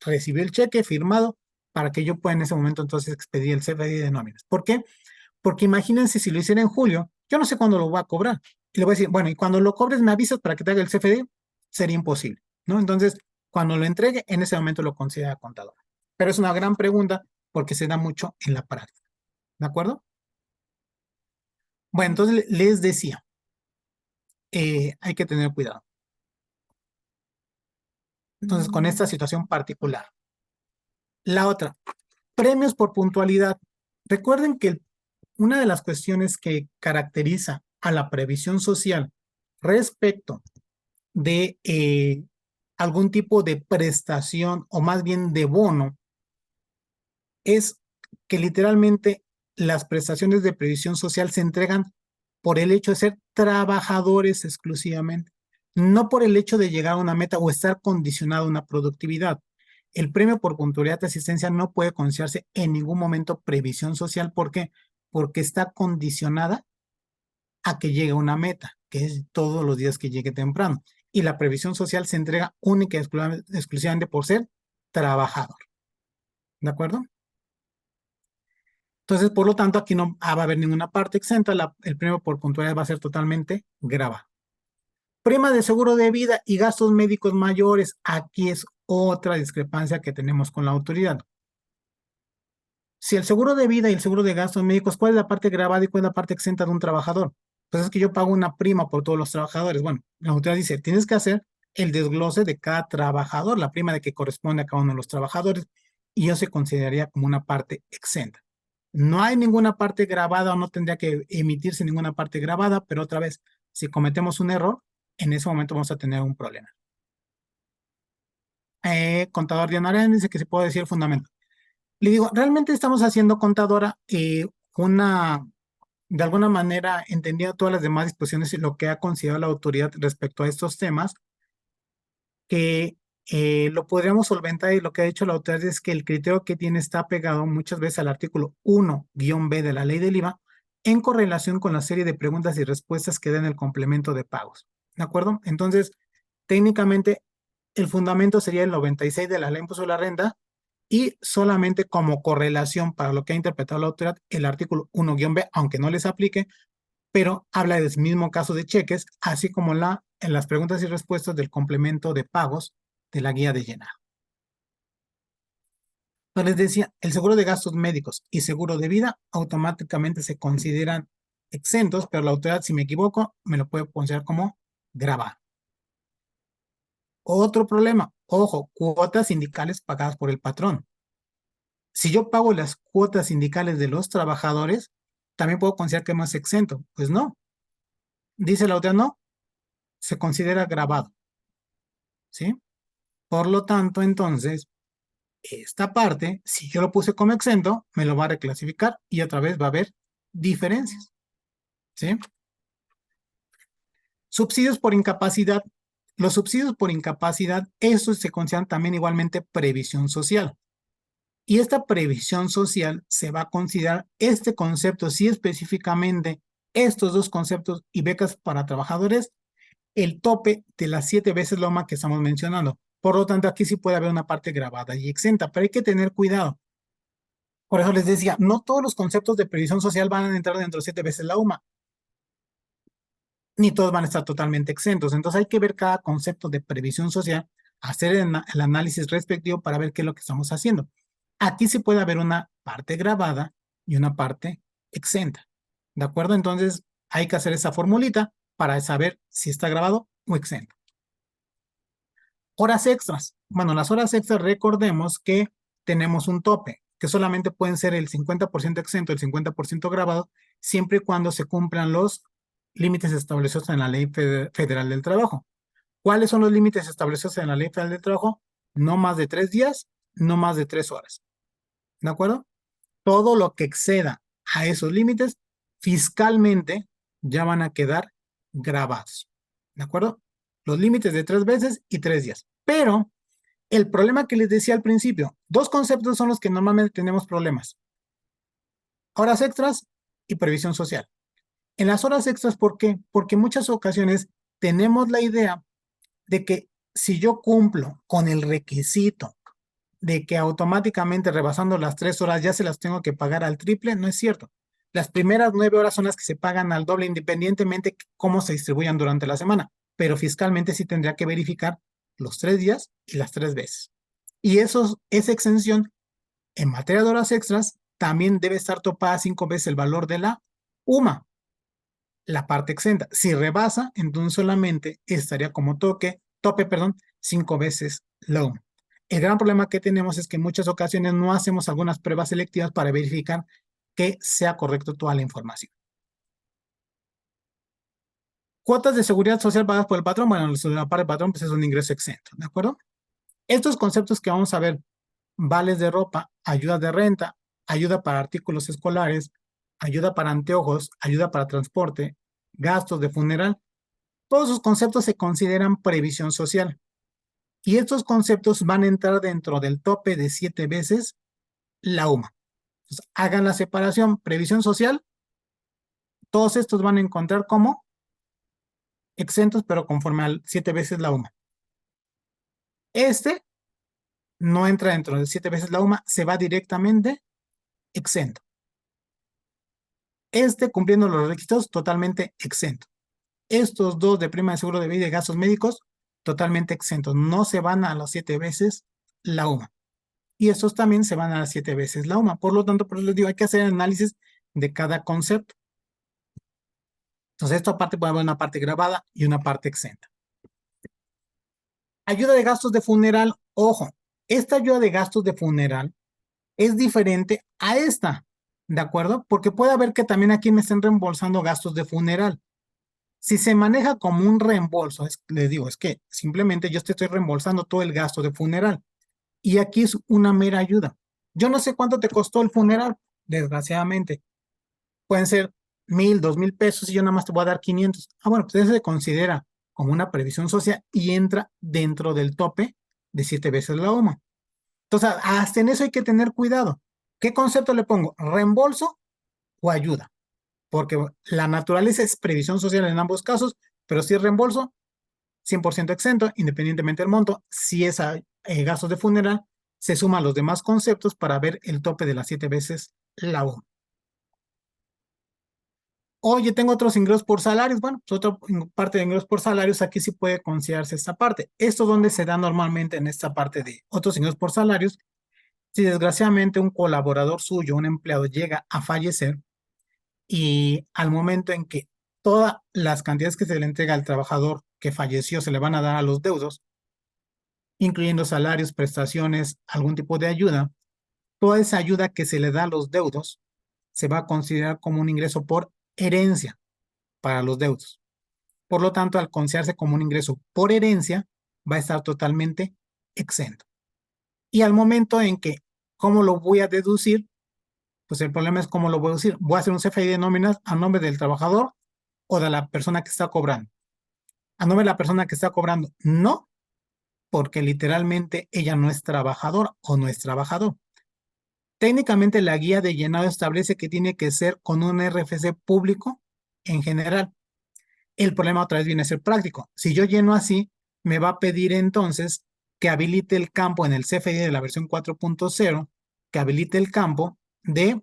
Speaker 3: recibió el cheque firmado para que yo pueda en ese momento entonces expedir el CFDI de nóminas. ¿Por qué? Porque imagínense si lo hiciera en julio, yo no sé cuándo lo voy a cobrar. Y le voy a decir, bueno, y cuando lo cobres me avisas para que te haga el CFDI. Sería imposible, ¿no? Entonces, cuando lo entregue, en ese momento lo considera contador. Pero es una gran pregunta porque se da mucho en la práctica. ¿De acuerdo? Bueno, entonces les decía, hay que tener cuidado. Entonces, con esta situación particular. La otra, premios por puntualidad. Recuerden que una de las cuestiones que caracteriza a la previsión social respecto de algún tipo de prestación o más bien de bono es que literalmente las prestaciones de previsión social se entregan por el hecho de ser trabajadores exclusivamente, no por el hecho de llegar a una meta o estar condicionado a una productividad. El premio por puntualidad de asistencia no puede considerarse en ningún momento previsión social. ¿Por qué? Porque está condicionada a que llegue a una meta, que es todos los días que llegue temprano. Y la previsión social se entrega única y exclusivamente por ser trabajador. ¿De acuerdo? Entonces, por lo tanto, aquí no va a haber ninguna parte exenta. El premio por puntualidad va a ser totalmente grabado. Prima de seguro de vida y gastos médicos mayores. Aquí es otra discrepancia que tenemos con la autoridad. Si el seguro de vida y el seguro de gastos médicos, ¿cuál es la parte grabada y cuál es la parte exenta de un trabajador? Pues es que yo pago una prima por todos los trabajadores. Bueno, la autoridad dice, tienes que hacer el desglose de cada trabajador, la prima de que corresponde a cada uno de los trabajadores, y eso se consideraría como una parte exenta. No hay ninguna parte grabada o no tendría que emitirse ninguna parte grabada, pero otra vez, si cometemos un error, en ese momento vamos a tener un problema. Contador Diana Arena dice que se puede decir el fundamento. Le digo, realmente estamos haciendo, contadora, de alguna manera, entendiendo todas las demás disposiciones y lo que ha considerado la autoridad respecto a estos temas, que lo podríamos solventar, y lo que ha dicho la autoridad es que el criterio que tiene está pegado muchas veces al artículo 1-B de la ley del IVA en correlación con la serie de preguntas y respuestas que da en el complemento de pagos. ¿De acuerdo? Entonces, técnicamente, el fundamento sería el 96 de la ley de impuesto a la renta, y solamente como correlación para lo que ha interpretado la autoridad, el artículo 1-B, aunque no les aplique, pero habla del mismo caso de cheques, así como en las preguntas y respuestas del complemento de pagos de la guía de llenado. Entonces les decía, el seguro de gastos médicos y seguro de vida automáticamente se consideran exentos, pero la autoridad, si me equivoco, me lo puede considerar como grabado. Otro problema, ojo, cuotas sindicales pagadas por el patrón. Si yo pago las cuotas sindicales de los trabajadores, también puedo considerar que no es exento. Pues no. Dice la autoridad, no, se considera grabado. ¿Sí? Por lo tanto, entonces, esta parte, si yo lo puse como exento, me lo va a reclasificar y otra vez va a haber diferencias. ¿Sí? Subsidios por incapacidad. Los subsidios por incapacidad, estos se consideran también igualmente previsión social. Y esta previsión social se va a considerar este concepto, sí específicamente estos dos conceptos y becas para trabajadores, el tope de las 7 veces loma que estamos mencionando. Por lo tanto, aquí sí puede haber una parte grabada y exenta, pero hay que tener cuidado. Por eso les decía, no todos los conceptos de previsión social van a entrar dentro de 7 veces la UMA, ni todos van a estar totalmente exentos. Entonces hay que ver cada concepto de previsión social, hacer el análisis respectivo para ver qué es lo que estamos haciendo. Aquí sí puede haber una parte grabada y una parte exenta. ¿De acuerdo? Entonces hay que hacer esa formulita para saber si está grabado o exento. Horas extras. Bueno, las horas extras, recordemos que tenemos un tope, que solamente pueden ser el 50% exento, el 50% grabado, siempre y cuando se cumplan los límites establecidos en la Ley Federal del Trabajo. ¿Cuáles son los límites establecidos en la Ley Federal del Trabajo? No más de 3 días, no más de 3 horas. ¿De acuerdo? Todo lo que exceda a esos límites, fiscalmente ya van a quedar grabados. ¿De acuerdo? Los límites de 3 veces y 3 días. Pero el problema que les decía al principio, dos conceptos son los que normalmente tenemos problemas. Horas extras y previsión social. En las horas extras, ¿por qué? Porque en muchas ocasiones tenemos la idea de que si yo cumplo con el requisito de que automáticamente rebasando las 3 horas ya se las tengo que pagar al triple, no es cierto. Las primeras 9 horas son las que se pagan al doble independientemente de cómo se distribuyan durante la semana, pero fiscalmente sí tendría que verificar los 3 días y las 3 veces. Y esa exención en materia de horas extras también debe estar topada 5 veces el valor de la UMA, la parte exenta. Si rebasa, entonces solamente estaría como tope, 5 veces la UMA. El gran problema que tenemos es que en muchas ocasiones no hacemos algunas pruebas selectivas para verificar que sea correcto toda la información. Cuotas de seguridad social pagadas por el patrón. Bueno, la parte del patrón pues es un ingreso exento, ¿de acuerdo? Estos conceptos que vamos a ver, vales de ropa, ayuda de renta, ayuda para artículos escolares, ayuda para anteojos, ayuda para transporte, gastos de funeral, todos esos conceptos se consideran previsión social. Y estos conceptos van a entrar dentro del tope de 7 veces la UMA. Entonces, hagan la separación, previsión social, Todos estos van a encontrar como exentos, pero conforme al 7 veces la UMA. Este no entra dentro de 7 veces la UMA, se va directamente exento. Este, cumpliendo los requisitos, totalmente exento. Estos dos de prima de seguro de vida y gastos médicos, totalmente exentos. No se van a las 7 veces la UMA. Y estos también se van a las 7 veces la UMA. Por lo tanto, por eso les digo, hay que hacer análisis de cada concepto. Entonces, esta parte puede haber una parte grabada y una parte exenta. Ayuda de gastos de funeral. Ojo, esta ayuda de gastos de funeral es diferente a esta, ¿de acuerdo? Porque puede haber que también aquí me estén reembolsando gastos de funeral. Si se maneja como un reembolso, les digo, es que simplemente yo te estoy reembolsando todo el gasto de funeral. Y aquí es una mera ayuda. Yo no sé cuánto te costó el funeral, desgraciadamente. Pueden ser 1,000, 2,000 pesos y yo nada más te voy a dar 500. Ah, bueno, pues eso se considera como una previsión social y entra dentro del tope de 7 veces la UMA. Entonces, hasta en eso hay que tener cuidado. ¿Qué concepto le pongo? ¿Reembolso o ayuda? Porque la naturaleza es previsión social en ambos casos, pero si es reembolso, 100% exento, independientemente del monto. Si es a gastos de funeral, se suman los demás conceptos para ver el tope de las 7 veces la UMA. Oye, tengo otros ingresos por salarios. Bueno, pues otra parte de ingresos por salarios, aquí sí puede considerarse esta parte. Esto donde se da normalmente en esta parte de otros ingresos por salarios. Si desgraciadamente un colaborador suyo, un empleado, llega a fallecer y al momento en que todas las cantidades que se le entrega al trabajador que falleció se le van a dar a los deudos, incluyendo salarios, prestaciones, algún tipo de ayuda, toda esa ayuda que se le da a los deudos se va a considerar como un ingreso por herencia para los deudos. Por lo tanto, al considerarse como un ingreso por herencia, va a estar totalmente exento. Y al momento en que, ¿cómo lo voy a deducir? Pues el problema es cómo lo voy a deducir. ¿Voy a hacer un CFDI de nóminas a nombre del trabajador o de la persona que está cobrando? A nombre de la persona que está cobrando, no, porque literalmente ella no es trabajadora o no es trabajador. Técnicamente la guía de llenado establece que tiene que ser con un RFC público en general. El problema otra vez viene a ser práctico. Si yo lleno así, me va a pedir entonces que habilite el campo en el CFDI de la versión 4.0, que habilite el campo de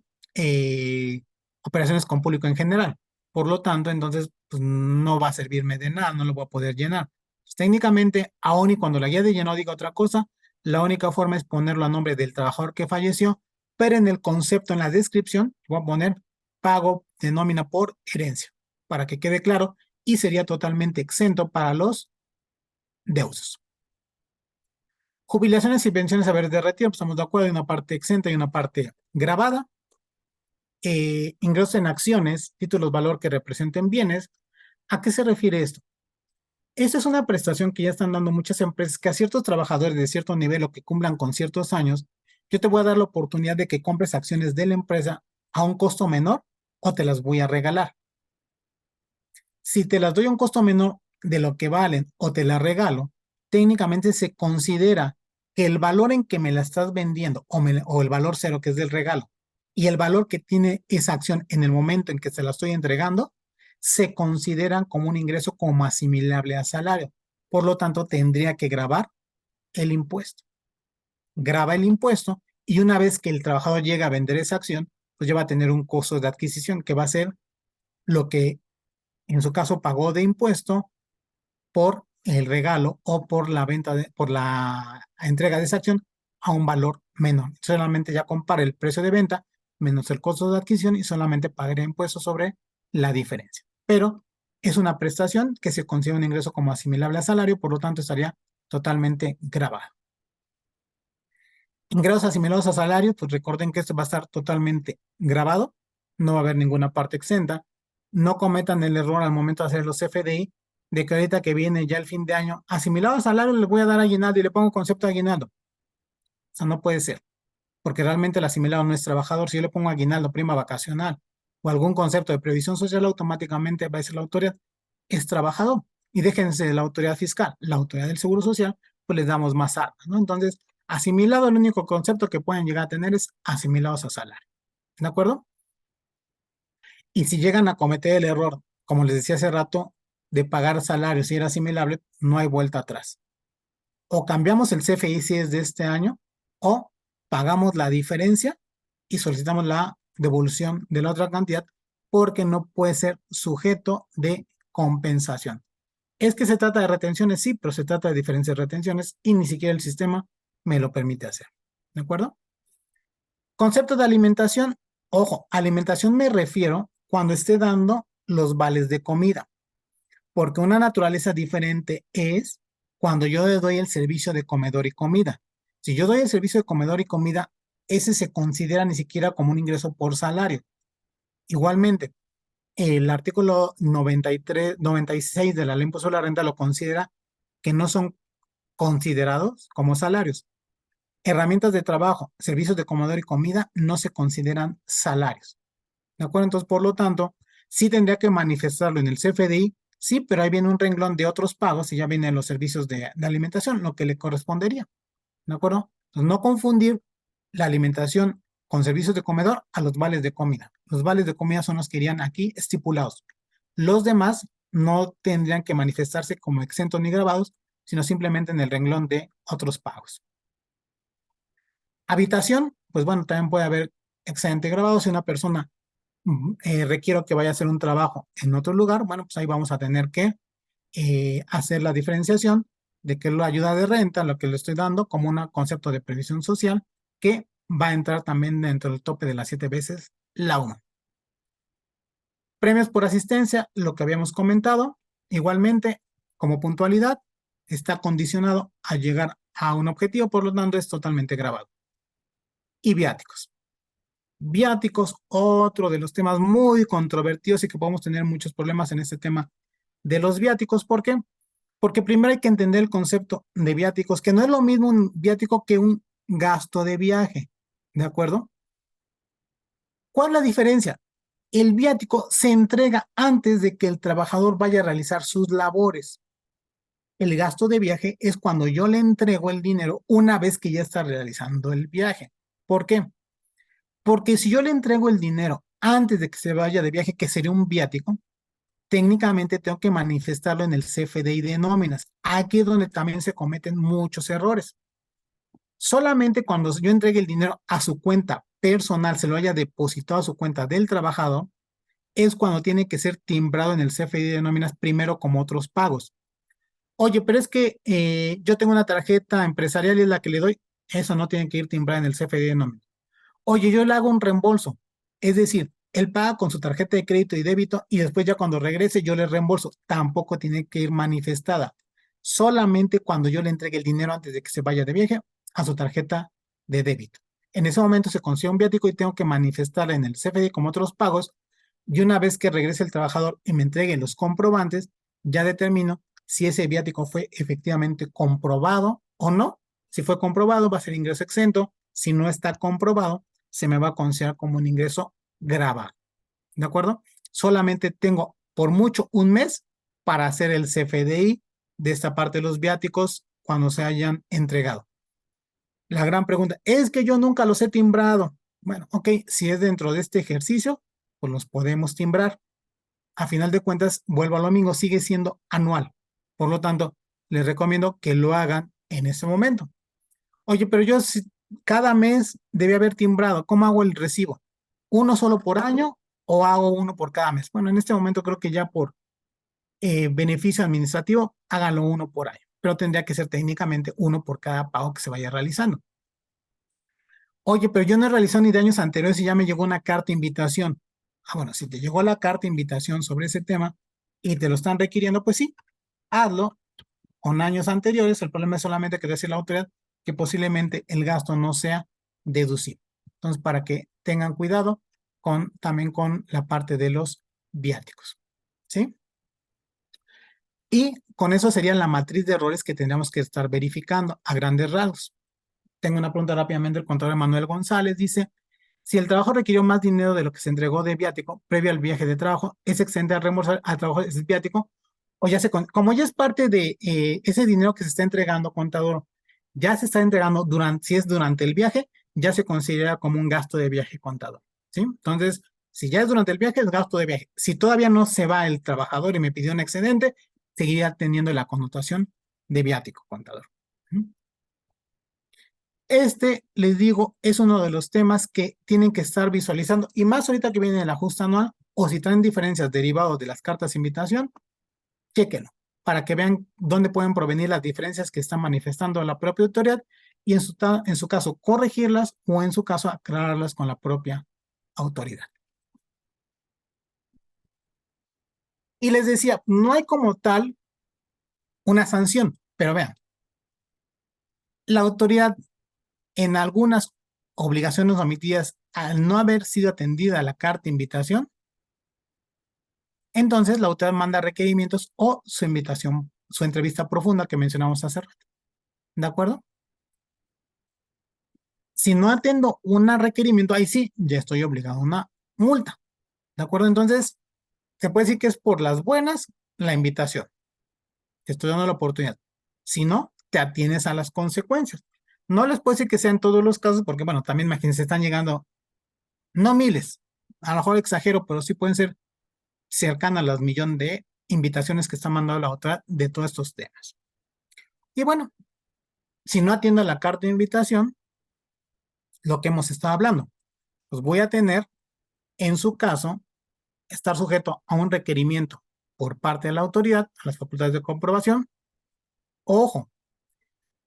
Speaker 3: operaciones con público en general. Por lo tanto, entonces, pues, no va a servirme de nada, no lo voy a poder llenar. Pues, técnicamente, aún y cuando la guía de llenado diga otra cosa, la única forma es ponerlo a nombre del trabajador que falleció, pero en el concepto, en la descripción, voy a poner pago de nómina por herencia, para que quede claro, y sería totalmente exento para los deudos. Jubilaciones y pensiones a ver de retiro, pues estamos de acuerdo, hay una parte exenta y una parte grabada. Ingresos en acciones, títulos valor que representen bienes. ¿A qué se refiere esto? Esta es una prestación que ya están dando muchas empresas que a ciertos trabajadores de cierto nivel o que cumplan con ciertos años, yo te voy a dar la oportunidad de que compres acciones de la empresa a un costo menor o te las voy a regalar. Si te las doy a un costo menor de lo que valen o te las regalo, técnicamente se considera que el valor en que me la estás vendiendo o el valor cero que es del regalo y el valor que tiene esa acción en el momento en que se la estoy entregando, se consideran como un ingreso como asimilable a salario. Por lo tanto, tendría que grabar el impuesto. Graba el impuesto y una vez que el trabajador llega a vender esa acción, pues ya va a tener un costo de adquisición que va a ser lo que en su caso pagó de impuesto por el regalo o por la venta por la entrega de esa acción a un valor menor. Solamente ya compara el precio de venta menos el costo de adquisición y solamente pagaré impuestos sobre la diferencia. Pero es una prestación que se considera un ingreso como asimilable a salario, por lo tanto estaría totalmente grabado. Ingresos asimilados a salario, pues recuerden que esto va a estar totalmente grabado, no va a haber ninguna parte exenta. No cometan el error al momento de hacer los CFDI de que ahorita que viene ya el fin de año, asimilado a salario le voy a dar aguinaldo y le pongo concepto de aguinaldo. O sea, no puede ser, porque realmente el asimilado no es trabajador. Si yo le pongo aguinaldo, prima vacacional o algún concepto de previsión social, automáticamente va a decir la autoridad, es trabajador. Y déjense de la autoridad fiscal, la autoridad del Seguro Social, pues les damos más armas, ¿no? Entonces, asimilado, el único concepto que pueden llegar a tener es asimilados a salario. ¿De acuerdo? Y si llegan a cometer el error, como les decía hace rato, de pagar salarios si era asimilable, no hay vuelta atrás. O cambiamos el CFI si es de este año, o pagamos la diferencia y solicitamos la devolución de la otra cantidad porque no puede ser sujeto de compensación. Es que se trata de retenciones, sí, pero se trata de diferentes retenciones y ni siquiera el sistema me lo permite hacer. ¿De acuerdo? Concepto de alimentación. Ojo, alimentación me refiero cuando esté dando los vales de comida, porque una naturaleza diferente es cuando yo le doy el servicio de comedor y comida. Si yo doy el servicio de comedor y comida, ese se considera ni siquiera como un ingreso por salario. Igualmente, el artículo 93, 96 de la Ley de Impuesto a la Renta lo considera que no son considerados como salarios. Herramientas de trabajo, servicios de comedor y comida no se consideran salarios. ¿De acuerdo? Entonces, por lo tanto, sí tendría que manifestarlo en el CFDI, sí, pero ahí viene un renglón de otros pagos y ya vienen los servicios de alimentación, lo que le correspondería. ¿De acuerdo? Entonces, no confundir la alimentación con servicios de comedor a los vales de comida. Los vales de comida son los que irían aquí estipulados. Los demás no tendrían que manifestarse como exentos ni grabados, sino simplemente en el renglón de otros pagos. Habitación, pues bueno, también puede haber excedente grabado si una persona requiero que vaya a hacer un trabajo en otro lugar, bueno, pues ahí vamos a tener que hacer la diferenciación de que la ayuda de renta, lo que le estoy dando como un concepto de previsión social, que va a entrar también dentro del tope de las 7 veces la 1. Premios por asistencia, lo que habíamos comentado, igualmente, como puntualidad, está condicionado a llegar a un objetivo, por lo tanto es totalmente grabado. Y viáticos. Viáticos, otro de los temas muy controvertidos y que podemos tener muchos problemas en este tema de los viáticos. ¿Por qué? Porque primero hay que entender el concepto de viáticos, que no es lo mismo un viático que un gasto de viaje. ¿De acuerdo? ¿Cuál es la diferencia? El viático se entrega antes de que el trabajador vaya a realizar sus labores. El gasto de viaje es cuando yo le entrego el dinero una vez que ya está realizando el viaje. ¿Por qué? Porque si yo le entrego el dinero antes de que se vaya de viaje, que sería un viático, técnicamente tengo que manifestarlo en el CFDI de nóminas. Aquí es donde también se cometen muchos errores. Solamente cuando yo entregue el dinero a su cuenta personal, se lo haya depositado a su cuenta del trabajador, es cuando tiene que ser timbrado en el CFDI de nóminas primero como otros pagos. Oye, pero es que yo tengo una tarjeta empresarial y es la que le doy. Eso no tiene que ir timbrado en el CFDI de nóminas. Oye, yo le hago un reembolso. Es decir, él paga con su tarjeta de crédito y débito y después ya cuando regrese yo le reembolso. Tampoco tiene que ir manifestada. Solamente cuando yo le entregue el dinero antes de que se vaya de viaje a su tarjeta de débito. En ese momento se consigue un viático y tengo que manifestarla en el CFDI como otros pagos. Y una vez que regrese el trabajador y me entregue los comprobantes, ya determino si ese viático fue efectivamente comprobado o no. Si fue comprobado, va a ser ingreso exento. Si no está comprobado, se me va a considerar como un ingreso grabado. ¿De acuerdo? Solamente tengo por mucho un mes para hacer el CFDI de esta parte de los viáticos cuando se hayan entregado. La gran pregunta es que yo nunca los he timbrado. Bueno, ok, si es dentro de este ejercicio, pues los podemos timbrar. A final de cuentas, vuelvo a lo mismo, sigue siendo anual. Por lo tanto, les recomiendo que lo hagan en ese momento. Oye, pero yo cada mes debe haber timbrado. ¿Cómo hago el recibo? ¿Uno solo por año o hago uno por cada mes? Bueno, en este momento creo que ya por beneficio administrativo, háganlo uno por año. Pero tendría que ser técnicamente uno por cada pago que se vaya realizando. Oye, pero yo no he realizado ni de años anteriores y ya me llegó una carta de invitación. Ah, bueno, si te llegó la carta de invitación sobre ese tema y te lo están requiriendo, pues sí, hazlo con años anteriores. El problema es solamente que decir la autoridad que posiblemente el gasto no sea deducible. Entonces, para que tengan cuidado también con la parte de los viáticos. ¿Sí? Y con eso sería la matriz de errores que tendríamos que estar verificando a grandes rasgos. Tengo una pregunta rápidamente del contador Manuel González. Dice, si el trabajo requirió más dinero de lo que se entregó de viático previo al viaje de trabajo, ¿es exenta a reembolsar al trabajo ese viático? O ya como ya es parte de ese dinero que se está entregando, contador, ya se está entregando si es durante el viaje, ya se considera como un gasto de viaje, contador. ¿Sí? Entonces, Si ya es durante el viaje, es gasto de viaje. Si todavía no se va el trabajador y me pidió un excedente, seguiría teniendo la connotación de viático, contador. Este, les digo, es uno de los temas que tienen que estar visualizando, y más ahorita que viene el ajuste anual, o si traen diferencias derivados de las cartas de invitación, chéquenlo, para que vean dónde pueden provenir las diferencias que está manifestando la propia autoridad, y en su caso corregirlas, o en su caso aclararlas con la propia autoridad. Y les decía, no hay como tal una sanción, pero vean, la autoridad en algunas obligaciones omitidas al no haber sido atendida a la carta de invitación, entonces la autoridad manda requerimientos o su invitación, su entrevista profunda que mencionamos hace rato. ¿De acuerdo? Si no atendo un requerimiento, ahí sí, ya estoy obligado a una multa. ¿De acuerdo? Entonces, se puede decir que es por las buenas la invitación. Te estoy dando la oportunidad. Si no, te atienes a las consecuencias. No les puedo decir que sean todos los casos, porque bueno, también imagínense, están llegando, no miles, a lo mejor exagero, pero sí pueden ser cercanas a las millones de invitaciones que está mandando la otra de todos estos temas. Y bueno, si no atiendo a la carta de invitación, lo que hemos estado hablando, pues voy a tener, en su caso, estar sujeto a un requerimiento por parte de la autoridad, a las facultades de comprobación. Ojo,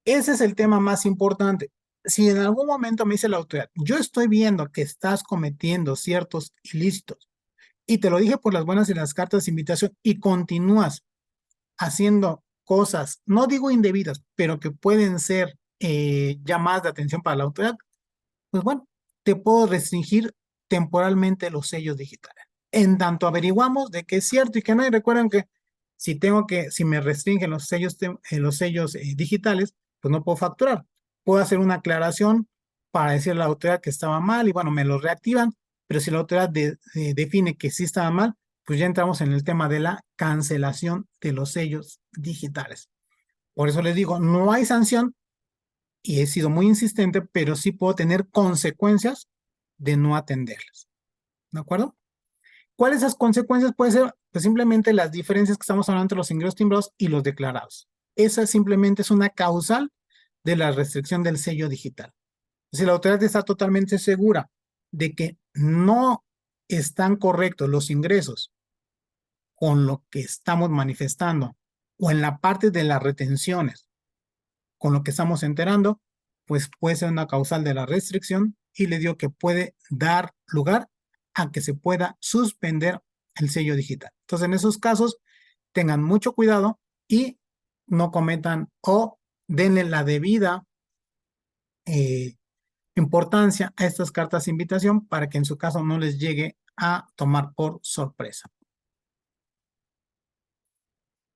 Speaker 3: ese es el tema más importante. Si en algún momento me dice la autoridad, yo estoy viendo que estás cometiendo ciertos ilícitos, y te lo dije por las buenas y las cartas de invitación, y continúas haciendo cosas, no digo indebidas, pero que pueden ser llamadas de atención para la autoridad, pues bueno, te puedo restringir temporalmente los sellos digitales. En tanto averiguamos de que es cierto y que no, y recuerden que si me restringen los sellos digitales, pues no puedo facturar. Puedo hacer una aclaración para decirle a la autoridad que estaba mal y bueno, me lo reactivan, pero si la autoridad define que sí estaba mal, pues ya entramos en el tema de la cancelación de los sellos digitales. Por eso les digo, no hay sanción, y he sido muy insistente, pero sí puedo tener consecuencias de no atenderlas. ¿De acuerdo? ¿Cuáles esas consecuencias pueden ser? Pues simplemente las diferencias que estamos hablando entre los ingresos timbrados y los declarados. Esa simplemente es una causal de la restricción del sello digital. Si la autoridad está totalmente segura de que no están correctos los ingresos con lo que estamos manifestando o en la parte de las retenciones con lo que estamos enterando, pues puede ser una causal de la restricción, y le digo que puede dar lugar a que se pueda suspender el sello digital. Entonces, en esos casos, tengan mucho cuidado y no cometan o denle la debida eh, importancia a estas cartas de invitación para que en su caso no les llegue a tomar por sorpresa.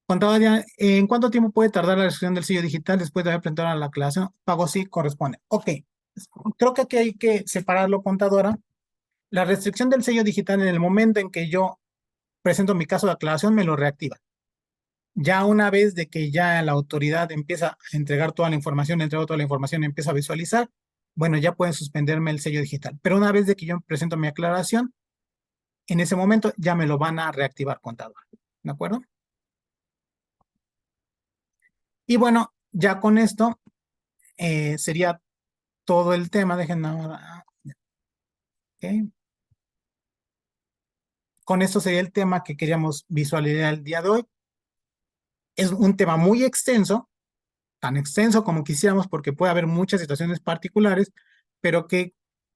Speaker 3: Contador, ¿en cuánto tiempo puede tardar la restricción del sello digital después de haber presentado la aclaración? Pago sí corresponde. Ok, creo que aquí hay que separarlo, contadora. La restricción del sello digital, en el momento en que yo presento mi caso de aclaración, me lo reactiva. Ya una vez de que ya la autoridad empieza a entregar toda la información, entrego toda la información y empieza a visualizar, bueno, ya pueden suspenderme el sello digital. Pero una vez de que yo presento mi aclaración, en ese momento ya me lo van a reactivar, contador. ¿De acuerdo? Y bueno, ya con esto sería todo el tema. Déjenme ahora. Okay. Con esto sería el tema que queríamos visualizar el día de hoy. Es un tema muy extenso, tan extenso como quisiéramos, porque puede haber muchas situaciones particulares, pero que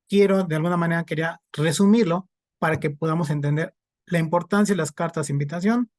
Speaker 3: de alguna manera, quería resumirlo para que podamos entender la importancia de las cartas de invitación,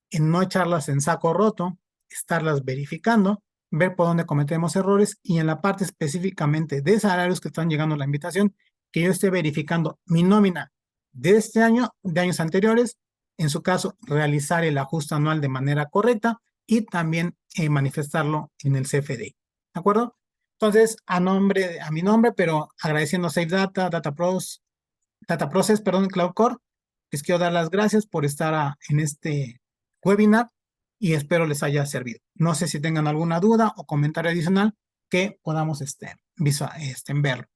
Speaker 3: en no echarlas en saco roto, estarlas verificando, ver por dónde cometemos errores, y en la parte específicamente de salarios que están llegando a la invitación, que yo esté verificando mi nómina de este año, de años anteriores, en su caso, realizar el ajuste anual de manera correcta y también manifestarlo en el CFDI. ¿De acuerdo? Entonces, a mi nombre, pero agradeciendo a Safe Data, Data Process, perdón, Cloud Core, les quiero dar las gracias por estar en este webinar y espero les haya servido. No sé si tengan alguna duda o comentario adicional que podamos verlo.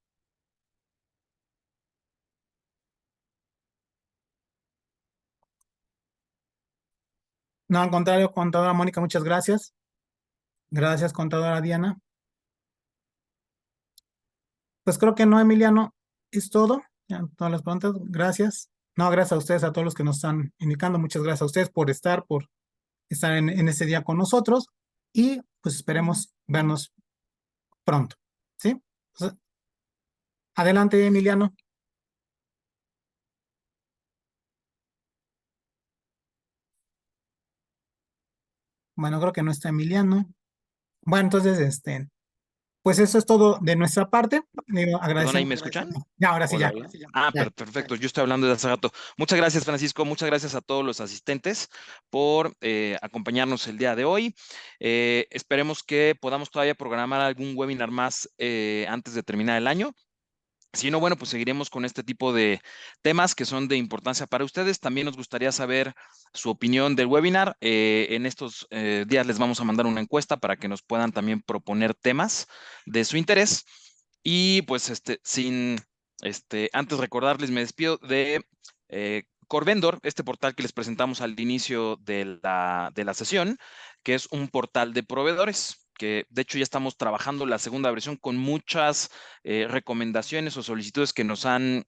Speaker 3: No, al contrario, contadora Mónica, muchas gracias. Gracias, contadora Diana. Pues creo que no, Emiliano, es todo. Ya, todas las preguntas, gracias. No, gracias a ustedes, a todos los que nos están indicando. Muchas gracias a ustedes por estar en este día con nosotros y pues esperemos vernos pronto. ¿Sí? Entonces, adelante, Emiliano. Bueno, creo que no está Emiliano. Bueno, entonces, pues eso es todo de nuestra parte. Digo,
Speaker 1: Perdón, ¿ahí
Speaker 3: agradecemos.
Speaker 1: me escuchan?
Speaker 3: Ya, ahora sí,
Speaker 1: Hola,
Speaker 3: ya.
Speaker 1: hola. Ah,
Speaker 3: Ya.
Speaker 1: perfecto. Yo estoy hablando de hace rato. Muchas gracias, Francisco. Muchas gracias a todos los asistentes por acompañarnos el día de hoy. Esperemos que podamos todavía programar algún webinar más antes de terminar el año. Si no, bueno, pues seguiremos con este tipo de temas que son de importancia para ustedes. También nos gustaría saber su opinión del webinar. En estos días les vamos a mandar una encuesta para que nos puedan también proponer temas de su interés. Y pues antes recordarles, me despido de Core Vendor, este portal que les presentamos al inicio de la sesión, que es un portal de proveedores que de hecho ya estamos trabajando la segunda versión con muchas recomendaciones o solicitudes que nos han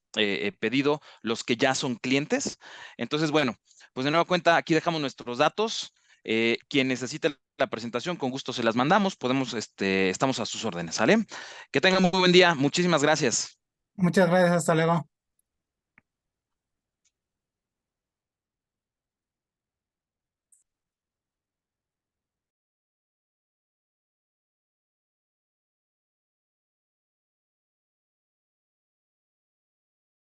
Speaker 1: pedido los que ya son clientes. Entonces, bueno, pues de nueva cuenta, aquí dejamos nuestros datos. Quien necesite la presentación, con gusto se las mandamos. Estamos a sus órdenes, ¿sale? Que tengan muy buen día. Muchísimas gracias.
Speaker 3: Muchas gracias, hasta luego.